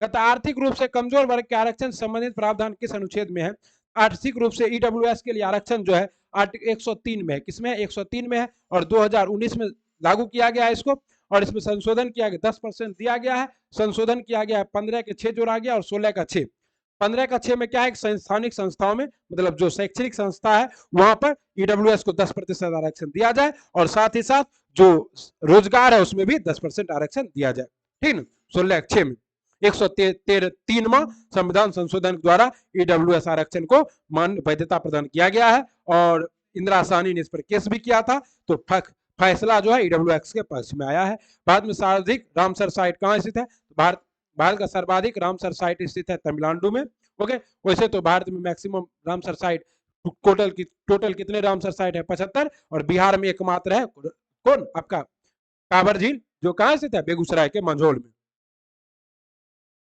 कहता आर्थिक रूप से कमजोर वर्ग के आरक्षण संबंधित प्रावधान किस अनुच्छेद में है, आर्थिक रूप से ईडब्ल्यूएस के लिए आरक्षण जो है आर्टिकल 103 में है, किसमें है, 103 में है, और 2019 में लागू किया गया है इसको। और इसमें संशोधन किया गया, 10% दिया गया है, संशोधन किया गया है, 15 के 6 जोड़ा गया, और 16 का 6। 15 का 6 में क्या है, संस्थानिक संस्थाओं में, मतलब जो शैक्षणिक संस्था है वहां पर ईडब्ल्यूएस को 10% आरक्षण दिया जाए, और साथ ही साथ जो रोजगार है उसमें भी 10% आरक्षण दिया जाए, ठीक है। 16/6 में 103वां संविधान संशोधन द्वारा ईडब्ल्यूएस आरक्षण को मान्य वैधता प्रदान किया गया है, और इंदिरा साहनी ने इस पर केस भी किया था, तो फैसला जो है ईडब्ल्यूएस के पक्ष में आया है। भारत में सर्वाधिक रामसर साइट कहाँ स्थित है, भारत भारत का सर्वाधिक रामसर साइट स्थित है तमिलनाडु में। ओके, वैसे तो भारत में मैक्सिमम रामसर साइट टोटल कितने रामसर साइट है, 75, और बिहार में एकमात्र है कौन, आपका कांवर झील, जो कहां स्थित है, बेगूसराय के मंझौल में।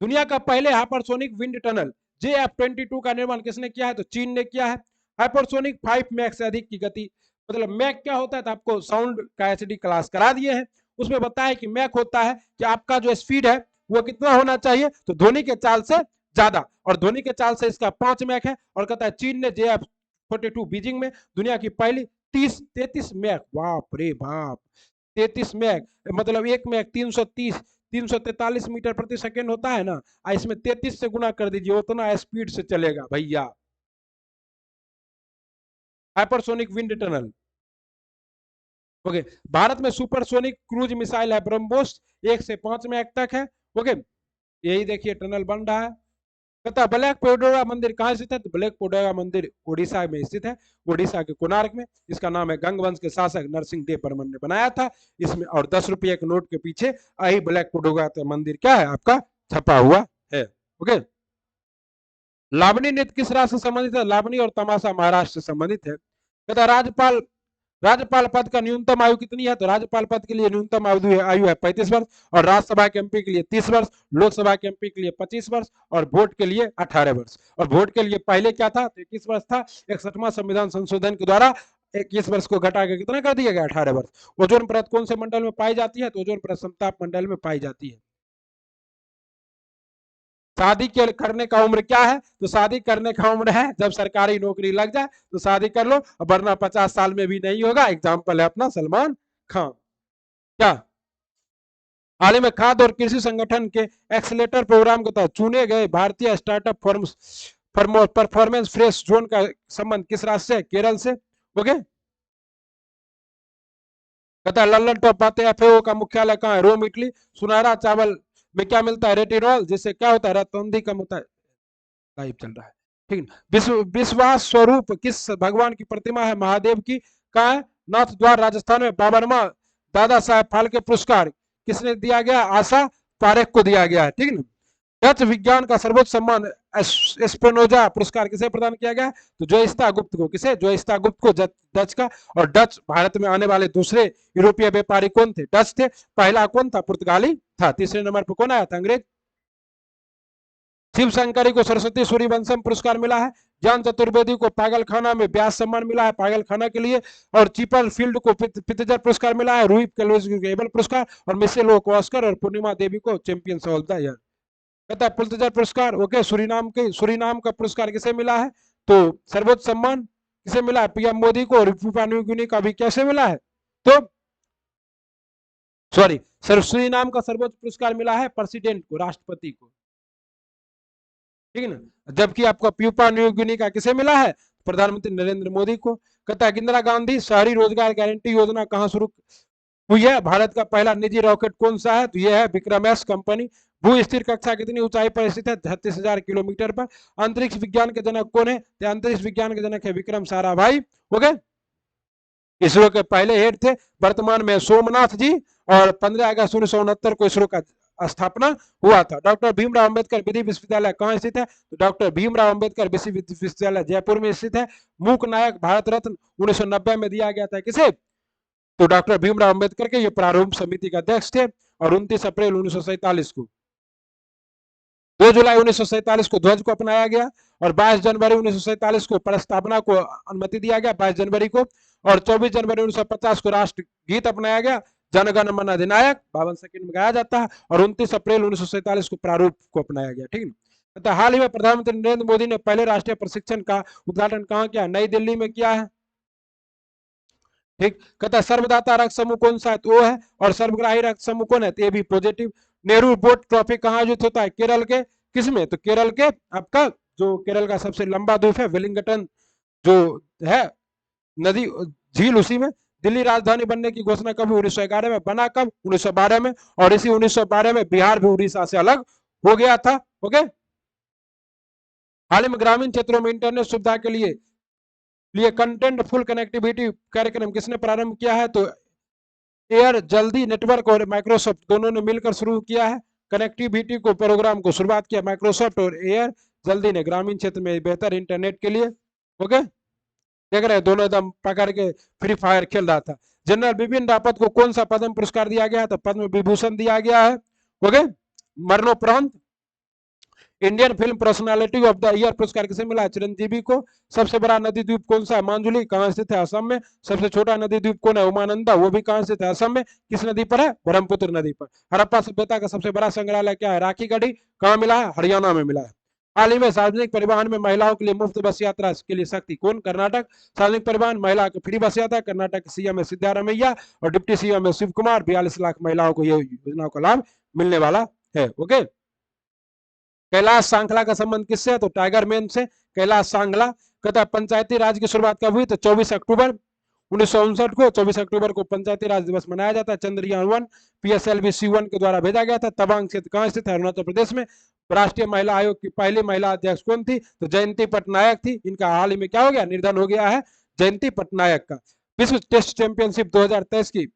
दुनिया का पहले हाइपरसोनिक विंड टनल JF-22 का निर्माण किसने किया है, तो चीन ने किया है। हाइपरसोनिक 5 मैक से अधिक की गति, मतलब मैक क्या होता है, तो आपको साउंड का एचडी क्लास करा दिए हैं, उसमें बताया कि मैक होता है कि आपका जो स्पीड है वो कितना होना चाहिए, तो ध्वनि के चाल से ज्यादा, और ध्वनि के चाल से इसका 5 मैक है। और कहता है चीन ने JF-42 बीजिंग में दुनिया की पहली 33 मैक, बाप रे बाप, 33 मैक, मतलब एक मैक 343 मीटर प्रति सेकेंड होता है ना, इसमें 33 से गुना कर दीजिए, उतना स्पीड से चलेगा भैया। Hypersonic wind tunnel. Okay, Bharat में सुपरसोनिक क्रूज मिसाइल है ब्रह्मोस, 1 से 5 मैक तक है। ओके, यही देखिए टनल बन रहा है। कहता ब्लैक पेडोरा मंदिर कहाँ स्थित है, तो ब्लैक पेडोरा मंदिर उड़ीसा में स्थित है, उड़ीसा के कोणार्क में। इसका नाम है गंग वंश के शासक नरसिंह देव बर्मन ने बनाया था इसमें, और 10 रुपये के नोट के पीछे आई ब्लैक पेडोरा मंदिर क्या है आपका छपा हुआ है। ओके, लावनी नृत्य किस राज्य से संबंधित है, लावनी और तमाशा महाराष्ट्र से संबंधित है। कहता राज्यपाल राज्यपाल पद का न्यूनतम आयु कितनी है? तो राज्यपाल पद के लिए न्यूनतम आयु है 35 वर्ष, और राज्यसभा के एमपी के लिए 30 वर्ष, लोकसभा के एमपी के लिए 25 वर्ष, और वोट के लिए 18 वर्ष। और वोट के लिए पहले क्या था? तो 21 वर्ष था। 61वां संविधान संशोधन के द्वारा 21 वर्ष को घटा के कितना कर दिया गया? 18 वर्ष। ओजोन परत कौन से मंडल में पाई जाती है? तो ओजोन परत समताप मंडल में पाई जाती है। शादी के करने का उम्र क्या है? तो शादी करने का उम्र है जब सरकारी नौकरी लग जाए तो शादी कर लो, वरना 50 साल में भी नहीं होगा। एग्जाम्पल है अपना सलमान खान। क्या हाल ही में खाद्य और कृषि संगठन के एक्सलेटर प्रोग्राम के तहत चुने गए भारतीय स्टार्टअप परफॉर्मेंस फ्रेश जोन का संबंध किस राज्य से? केरल से। ओके, कहता है लल्लन टॉप बातें एफएओ का मुख्यालय कहाँ है? रोम, इटली। सुनहरा चावल में क्या मिलता है? रेटिनॉल, जिससे क्या होता है? रतौंधी कम होता है। लाइव चल रहा है, ठीक है। विश्वास स्वरूप किस भगवान की प्रतिमा है? महादेव की। कहा है? नाथ द्वार, राजस्थान में। 52वां दादा साहेब फाल्के पुरस्कार किसने दिया गया? आशा पारेख को दिया गया है, ठीक है। डच विज्ञान का सर्वोच्च सम्मान एस्पेनोजा पुरस्कार किसे प्रदान किया गया? तो जोइस्ता गुप्त को। किसे? जोइस्ता गुप्त को, डच का। और डच भारत में आने वाले दूसरे यूरोपीय व्यापारी कौन थे? डच थे। पहला कौन था? पुर्तगाली था। तीसरे नंबर पर कौन आया था? अंग्रेज। शिव शंकरी को सरस्वती सूर्यवंशम पुरस्कार मिला है। ज्ञान चतुर्वेदी को पागल खाना में व्यास सम्मान मिला है पागल खाना के लिए। और चीपल फील्ड को पितजर पुरस्कार मिला है। रूई केबल पुरस्कार। और मिशेल को ऑस्कर और पूर्णिमा देवी को चैंपियंस ऑफ द ईयर। कहता है पुलित्जर पुरस्कार। ओके, सुरीनाम का पुरस्कार किसे मिला है? तो सर्वोच्च सम्मान किसे मिला है? पीएम मोदी को। और न्यू गिनी का भी कैसे मिला है? तो सॉरी, सुरीनाम का सर्वोच्च पुरस्कार मिला है प्रेसिडेंट को, राष्ट्रपति को, ठीक है ना। जबकि आपको प्यूपा न्यू गिनी का किसे मिला है? प्रधानमंत्री नरेंद्र मोदी को। कहता है इंदिरा गांधी शहरी रोजगार गारंटी योजना कहां शुरू हुई है? भारत का पहला निजी रॉकेट कौन सा है? तो यह है विक्रम एस कंपनी। भू स्थिर कक्षा कितनी ऊंचाई पर स्थित है? 36,000 किलोमीटर पर। अंतरिक्ष विज्ञान के जनक कौन है? तो अंतरिक्ष विज्ञान के जनक है विक्रम साराभाई। ओके, इसरो के पहले हेड थे वर्तमान में सोमनाथ जी। और 15 अगस्त 1969 को इसरो का स्थापना हुआ था। डॉक्टर भीमराव अंबेडकर विधि विश्वविद्यालय कहाँ स्थित है? तो डॉक्टर भीमराव अंबेडकर विधि विश्वविद्यालय जयपुर में स्थित है। मूक नायक भारत रत्न 1990 में दिया गया था किसे? तो डॉक्टर भीमराव अंबेडकर के ये प्रारूप समिति के अध्यक्ष थे। और 29 अप्रैल 1947 को 2 जुलाई 1947 को ध्वज को अपनाया गया। और 22 जनवरी 1947 को प्रस्तावना को अनुमति दिया गया, 22 जनवरी को। और 24 जनवरी 1950 को राष्ट्र गीत अपनाया गया, जनगण मन अधिनायक 52 सेकंड में गाया जाता है। और 29 अप्रैल 1947 को प्रारूप को अपनाया गया, ठीक है। तो हाल ही में प्रधानमंत्री नरेंद्र मोदी ने पहले राष्ट्रीय प्रशिक्षण का उद्घाटन कहाँ किया? नई दिल्ली में किया है, ठीक। कहता है सर्वदाता रक्त समूह कौन सा है? तो वो है। और सर्वग्राही रक्त समूह कौन है? तो ये भी पॉजिटिव। नेहरू बोट ट्रॉफी कहाँ आयोजित होता है? केरल के। किसमें? तो केरल के आपका जो केरल का सबसे लंबा द्वीप है वेलिंगटन जो है नदी झील, उसी में। दिल्ली राजधानी बनने की घोषणा कब? 1911 में। बना कब? 1912 में। और इसी 1912 में बिहार भी उड़ीसा से अलग हो गया था। ओके, हाल ही में ग्रामीण क्षेत्रों में इंटरनेट सुविधा के लिए कंटेंट फुल कनेक्टिविटी कार्यक्रम किसने प्रारंभ किया है? तो एयर जल्दी नेटवर्क और माइक्रोसॉफ्ट दोनों ने मिलकर शुरू किया है कनेक्टिविटी को प्रोग्राम को शुरुआत किया माइक्रोसॉफ्ट और एयर जल्दी ने ग्रामीण क्षेत्र में बेहतर इंटरनेट के लिए। ओके, देख रहे हैं दोनों एकदम पकड़ के फ्री फायर खेल रहा था। जनरल बिपिन रावत को कौन सा पद्म पुरस्कार दिया गया? तो पद्म विभूषण दिया गया है। ओके, मरणोपरांत। Indian film personality of the year पुरस्कार किसे मिला? चिरंजीवी को। सबसे बड़ा नदी द्वीप कौन सा है? मांजुली, कहां स्थित है? असम में। सबसे छोटा नदी द्वीप कौन है? उमानंदा, वो भी कहां स्थित है? असम में। किस नदी पर है? ब्रह्मपुत्र नदी पर। हड़प्पा सभ्यता का सबसे बड़ा संग्रहालय क्या है? राखी गढ़ी, कहां मिला है? हरियाणा में मिला है। हाल ही में सार्वजनिक परिवहन में महिलाओं के लिए मुफ्त बस यात्रा के लिए शक्ति कौन? कर्नाटक। सार्वजनिक परिवहन महिला की फ्री बस यात्रा, कर्नाटक सीएम है सिद्धारमैया और डिप्टी सीएम है शिव कुमार। 42 लाख महिलाओं को यह योजना का लाभ मिलने वाला है। ओके, कैलाश सांखला का संबंध किससे है? तो टाइगर मैन से। कैलाश सांखला। कहता है पंचायती राज की शुरुआत कब हुई? तो 24 अक्टूबर 1959 को। 24 अक्टूबर को पंचायती राज दिवस मनाया जाता है। चंद्रयान-1 पीएसएलवी C1 के द्वारा भेजा गया था। तवांग क्षेत्र कहां स्थित है? अरुणाचल प्रदेश में। राष्ट्रीय महिला आयोग की पहली महिला अध्यक्ष कौन थी? तो जयंती पटनायक थी। इनका हाल ही में क्या हो गया? निर्धन हो गया है जयंती पटनायक का। विश्व टेस्ट चैंपियनशिप 2023 की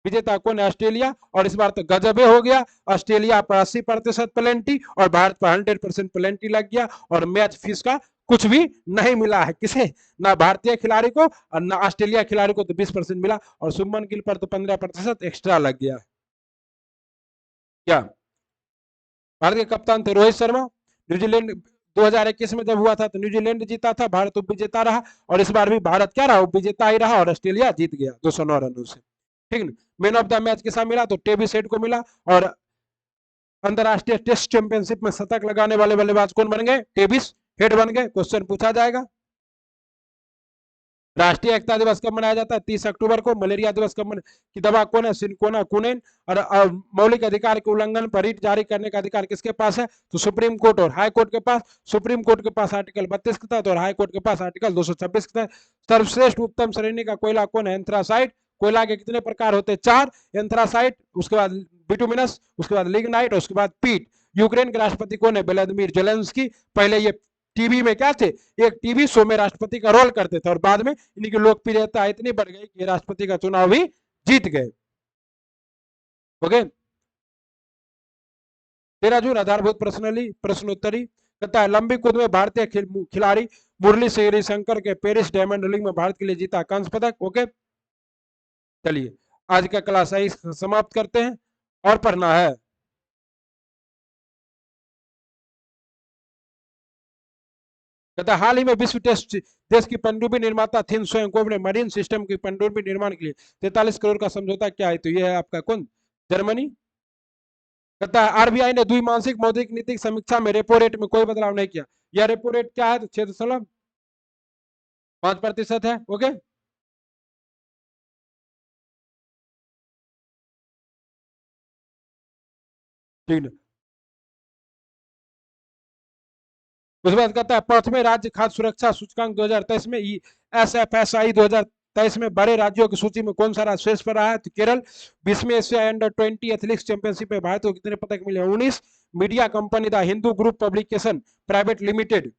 विजेता कौन है? ऑस्ट्रेलिया। और इस बार तो गजबे हो गया, ऑस्ट्रेलिया पर 80% प्लेंटी और भारत पर 100% प्लेंटी लग गया। और मैच फीस का कुछ भी नहीं मिला है किसे, ना भारतीय खिलाड़ी को और ना ऑस्ट्रेलिया खिलाड़ी को, तो 20% मिला और शुभमन गिल पर तो 15% एक्स्ट्रा लग गया। क्या भारत के कप्तान थे रोहित शर्मा। न्यूजीलैंड 2021 में जब हुआ था तो न्यूजीलैंड जीता था, भारत उपविजेता रहा, और इस बार भी भारत क्या रहा, उपविजेता ही रहा, और ऑस्ट्रेलिया जीत गया 209 रनों से। ठीक है, मैन ऑफ द मैच किसा मिला, तो टेबी सेट को मिला। और अंतरराष्ट्रीय टेस्ट चैंपियनशिप में शतक लगाने वाले बल्लेबाज कौन बन गए, टेबिस हेड बन गए। क्वेश्चन पूछा जाएगा। राष्ट्रीय एकता दिवस कब मनाया जाता है, 30 अक्टूबर को। मलेरिया दिवस कब की दवा कौन है, सिनकोना कुनेन। और मौलिक अधिकार के उल्लंघन पर रीट जारी करने का अधिकार किसके पास है, तो सुप्रीम कोर्ट और हाई कोर्ट के पास। सुप्रीम कोर्ट के पास आर्टिकल 32 के तहत और हाई कोर्ट के पास आर्टिकल 226 के तहत। सर्वश्रेष्ठ उत्तम श्रेणी का कोयला कौन है, एंथ्रासाइट। कोयला के कितने प्रकार होते हैं, 4। एंथ्रासाइट, उसके बाद बिटुमिनस, उसके बाद लिग्नाइट, उसके बाद पीट। यूक्रेन के राष्ट्रपति कौन है, व्लादिमीर जेलेंस्की। पहले ये टीवी में क्या थे, एक टीवी शो में राष्ट्रपति का रोल करते थे, और बाद में इनकी लोकप्रियता इतनी बढ़ गई कि राष्ट्रपति का चुनाव भी जीत गए। ओके, 13 जून आधारभूत प्रश्नोत्तरी कहता है लंबी कूद में भारतीय खिलाड़ी मुरली श्री शंकर के पेरिस डायमंड लीग में भारत के लिए जीता कांस्य पदक। ओके, चलिए आज का क्लास यही समाप्त करते हैं, और पढ़ना है। कहता हाल ही में विश्व टेस्ट देश की पनडुब्बी निर्माता थिन स्वयं ने मरीन सिस्टम की पनडुब्बी निर्माण के लिए 43 करोड़ का समझौता किया है, तो यह है आपका कौन, जर्मनी। कहता है आरबीआई ने द्विमासिक मौद्रिक नीति समीक्षा में रेपो रेट में कोई बदलाव नहीं किया। यह रेपो रेट क्या है, तो 6.5% है। ओके, ठीक है। उसके बाद कहता है पांचवें राज्य खाद्य सुरक्षा सूचकांक 2023 में SFSI 2023 में बड़े राज्यों की सूची में कौन सा राज्य शीर्ष पर रहा है, तो केरल। 20वें एशिया अंडर 20 एथलेटिक्स चैंपियनशिप में भारत को कितने पदक मिले, 19। Media company the Hindu group publication private limited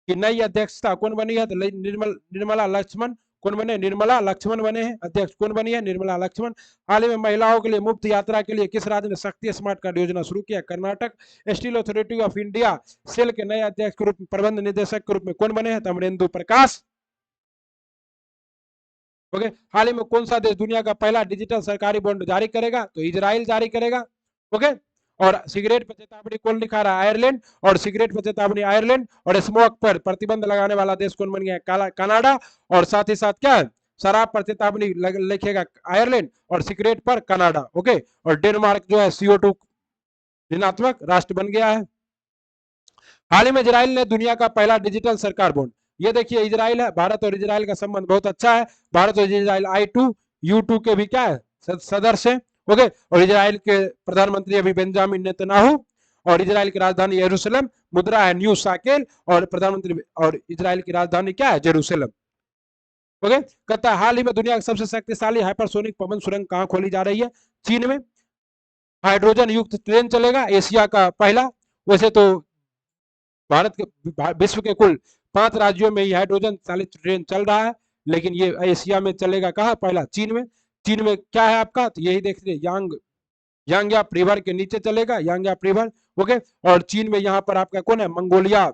की नई अध्यक्षता कौन बनी है, तो निर्मला लक्ष्मण कौन बने, निर्मला लक्ष्मण बने हैं अध्यक्ष। कौन बनी है, निर्मला लक्ष्मण। हाल ही में महिलाओं के लिए मुफ्त यात्रा के लिए किस राज्य ने शक्ति स्मार्ट कार्ड योजना शुरू किया, Karnataka. Steel Authority of India SAIL के नए अध्यक्ष के रूप में, प्रबंध निदेशक के रूप में कौन बने हैं, अमरेंदु प्रकाश। ओके, हाल ही में कौन सा देश दुनिया का पहला डिजिटल सरकारी बॉन्ड जारी करेगा, तो इजराइल जारी करेगा। ओके, और सिगरेट पर चेतावनी कौन लिखा रहा है, आयरलैंड। और सिगरेट पर चेतावनी आयरलैंड, और स्मोक पर प्रतिबंध लगाने वाला देश कौन बन गया, कनाडा। और साथ ही साथ क्या है, शराब पर चेतावनी लिखेगा आयरलैंड, और सिगरेट पर कनाडा। ओके, और डेनमार्क जो है CO2 ऋणात्मक राष्ट्र बन गया है। हाल ही में इजराइल ने दुनिया का पहला डिजिटल सरकार बॉन्ड, ये देखिए इजराइल है, भारत और इजराइल का संबंध बहुत अच्छा है। भारत और इजराइल I2U2 के भी क्या है, सदस्य है। ओके, और इजराइल के प्रधानमंत्री अभी बेंजामिन नेतन्याहू, और इजराइल की राजधानी यरूशलेम, मुद्रा है न्यू साकेल, और प्रधानमंत्री, और इजराइल की राजधानी क्या है, जेरूशलेम। ओके, कहता है हाल ही में दुनिया की सबसे शक्तिशाली हाइपरसोनिक पवन सुरंग कहां खोली जा रही है, चीन में। हाइड्रोजन युक्त ट्रेन चलेगा, एशिया का पहला। वैसे तो भारत के, विश्व के कुल 5 राज्यों में ही हाइड्रोजन चालित ट्रेन चल रहा है, लेकिन ये एशिया में चलेगा कहाँ, पहला चीन में। चीन में क्या है आपका, तो यही देख लीजिए, यांगयाप रिवर के नीचे चलेगा, यांगयाप रिवर। ओके, और चीन में यहाँ पर आपका कौन है, मंगोलिया,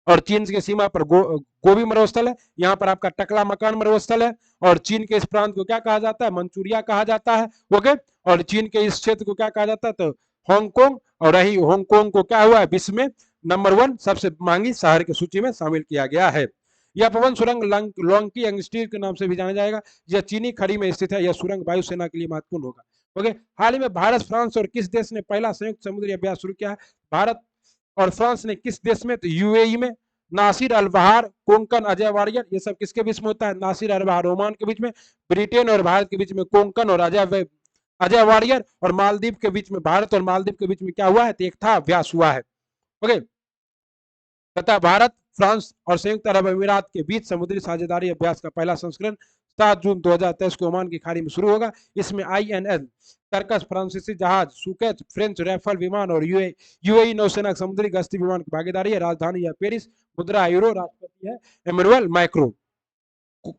और चीन की सीमा पर गोबी मरुस्थल है। यहाँ पर आपका टकला मकान मरुस्थल है। और चीन के इस प्रांत को क्या कहा जाता है, मंचूरिया कहा जाता है। ओके, और चीन के इस क्षेत्र को क्या कहा जाता है, तो हांगकांग। और यही हांगकांग को क्या हुआ है, विश्व में नंबर 1 सबसे महंगी शहर की सूची में शामिल किया गया है। यह पवन सुरंग लोंगकी एंगस्टीर के नाम से भी जाना जाएगा। यह चीनी खड़ी में स्थित है। यह सुरंग वायुसेना के लिए महत्वपूर्ण होगा। ओके, हाल ही में भारत, फ्रांस और किस देश ने पहला संयुक्त समुद्री अभ्यास शुरू किया है, भारत और फ्रांस ने किस देश में, तो यूएई में। नासिर अल बहार, कोंकण, अजय वारियर, ये सब किसके बीच में होता है, नासिर अल बहार ओमान के बीच में। ब्रिटेन और भारत के बीच में कोंकण और अजय वारियर। और मालदीव के बीच में, भारत और मालदीव के बीच में क्या हुआ है, तो एक था अभ्यास हुआ है। ओके, तथा भारत, फ्रांस और संयुक्त अरब अमीरात के बीच समुद्री साझेदारी अभ्यास का पहला संस्करण 7 जून 2023 को ओमान की खाड़ी में शुरू होगा। इसमें INL तरकस फ्रांसीसी जहाज, सुकेत फ्रेंच राइफल विमान और यूएई नौसेना समुद्री गश्ती विमान की भागीदारी है। राजधानी है पेरिस, मुद्रा यूरो, राष्ट्रपति है Emmanuel Macron.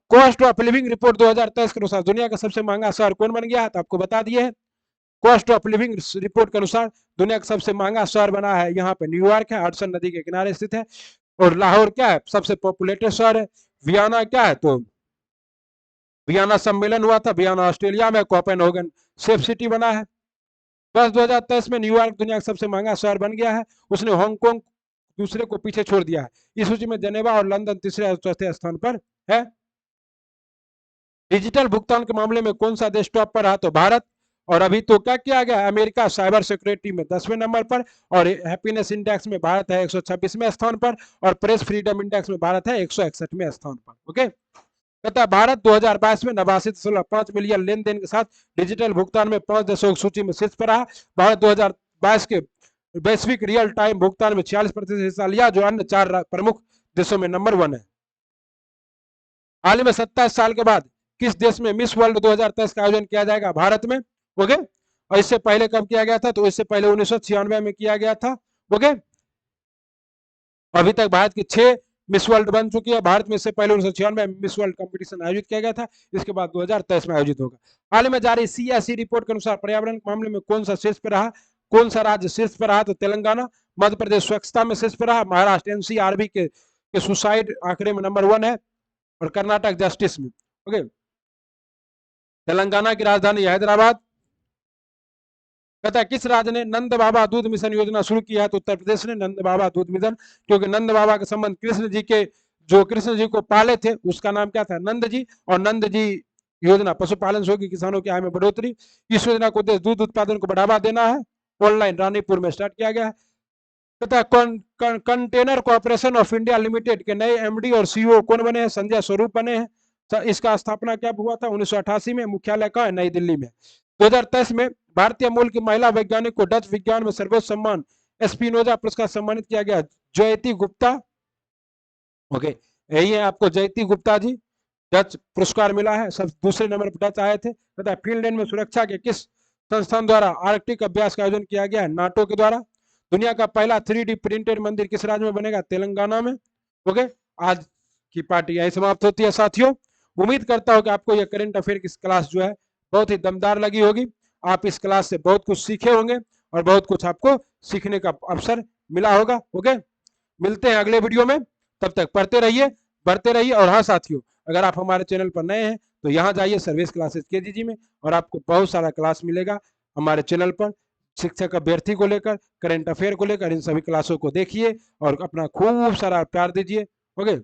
Cost of living report 2023 के अनुसार दुनिया का सबसे महंगा शहर कौन बन गया है, तो आपको बता दिए है। कॉस्ट ऑफ लिविंग रिपोर्ट के अनुसार दुनिया का सबसे महंगा शहर बना है यहाँ पे न्यूयॉर्क है, हडसन नदी के किनारे स्थित है। और लाहौर क्या है, सबसे पॉपुलेटेड शहर है। वियना क्या है, तो वियना सम्मेलन हुआ था, वियना ऑस्ट्रेलिया में, कोपेनहेगन सेफ सिटी बना है। वर्ष 2023 में न्यूयॉर्क दुनिया का सबसे महंगा शहर बन गया है, उसने हांगकांग दूसरे को पीछे छोड़ दिया है। इस सूची में जेनेवा और लंदन तीसरे और चौथे स्थान पर है। डिजिटल भुगतान के मामले में कौन सा देश टॉप पर रहा, तो भारत। और अभी तो क्या किया गया, अमेरिका साइबर सिक्योरिटी में 10वें नंबर पर, और हैप्पीनेस इंडेक्स में भारत है 126वें स्थान पर, और प्रेस फ्रीडम इंडेक्स में भारत है 161वें स्थान पर। ओके, कहता भारत 2022 में 89.5 मिलियन लेन देन के साथ डिजिटल भुगतान में 5 देशों की सूची में शीर्ष पर रहा। भारत 2022 के वैश्विक रियल टाइम भुगतान में 46% हिस्सा लिया, जो अन्य 4 प्रमुख देशों में नंबर 1 है। हाल ही में 27 साल के बाद किस देश में मिस वर्ल्ड 2023 का आयोजन किया जाएगा, भारत में। ओके, और इससे पहले कब किया गया था, तो इससे पहले 1996 में किया गया था। ओके, अभी तक भारत की 6 मिस वर्ल्ड बन चुकी है। भारत में इससे पहले 1996 में मिस वर्ल्ड कंपटीशन आयोजित किया गया था, इसके बाद 2023 में आयोजित होगा। हाल में जारी CSE रिपोर्ट के अनुसार पर्यावरण के मामले में कौन सा शीर्ष पर रहा, कौन सा राज्य शीर्ष पर रहा, तो तेलंगाना। मध्य प्रदेश स्वच्छता में शीर्ष पर रहा, महाराष्ट्र NCRB के सुसाइड आंकड़े में नंबर 1 है, और कर्नाटक जस्टिस में। ओके, तेलंगाना की राजधानी हैदराबाद। कहता है किस राज्य ने नंद बाबा दूध मिशन योजना शुरू की है, तो उत्तर प्रदेश ने नंद बाबा दूध मिशन, क्योंकि नंद बाबा का संबंध कृष्ण जी के, जो कृष्ण जी को पाले थे उसका नाम क्या था, नंद जी। और नंद जी योजना पशुपालन से होगी किसानों की आय में बढ़ोतरी। इस योजना को उद्देश्य दूध उत्पादन को बढ़ावा देना है। ऑनलाइन रानीपुर में स्टार्ट किया गया है। कहता है container corporation of India limited के नए MD और CEO कौन बने हैं, संजय स्वरूप बने हैं। इसका स्थापना कब हुआ था, 1988 में। मुख्यालय कहाँ है, नई दिल्ली में। 2023 में भारतीय मूल की महिला वैज्ञानिक को डच विज्ञान में सर्वोच्च सम्मान स्पिनोजा पुरस्कार सम्मानित किया गया, जयति गुप्ता। ओके, यही है आपको जयति गुप्ता जी, डच पुरस्कार मिला है। सब दूसरे नंबर पर डच आए थे। तथा फिनलैंड में सुरक्षा के किस संस्थान द्वारा आर्कटिक अभ्यास का आयोजन किया गया है, नाटो के द्वारा। दुनिया का पहला 3D प्रिंटेड मंदिर किस राज्य में बनेगा, तेलंगाना में। ओके, आज की पार्टी यही समाप्त होती है साथियों। उम्मीद करता हूं कि आपको यह करंट अफेयर की क्लास जो है बहुत ही दमदार लगी होगी। आप इस क्लास से बहुत कुछ सीखे होंगे और बहुत कुछ आपको सीखने का अवसर मिला होगा। ओके, मिलते हैं अगले वीडियो में, तब तक पढ़ते रहिए, बढ़ते रहिए। और हाँ साथियों, अगर आप हमारे चैनल पर नए हैं तो यहाँ जाइए सर्विस क्लासेस KGG में, और आपको बहुत सारा क्लास मिलेगा हमारे चैनल पर। शिक्षक अभ्यर्थी को लेकर, करंट अफेयर को लेकर, इन सभी क्लासों को देखिए और अपना खूब सारा प्यार दीजिए। ओके,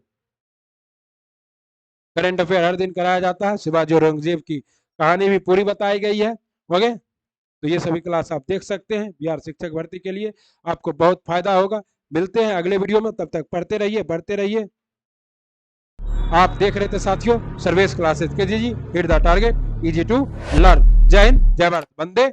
करंट अफेयर हर दिन कराया जाता है। शिवाजी औरंगजेब की कहानी भी पूरी बताई गई है। ओके, तो ये सभी क्लास आप देख सकते हैं बिहार शिक्षक भर्ती के लिए, आपको बहुत फायदा होगा। मिलते हैं अगले वीडियो में, तब तक पढ़ते रहिए, बढ़ते रहिए। आप देख रहे थे साथियों service classes KGG, hit the target, easy to learn. जय हिंद, जय भारत, वंदे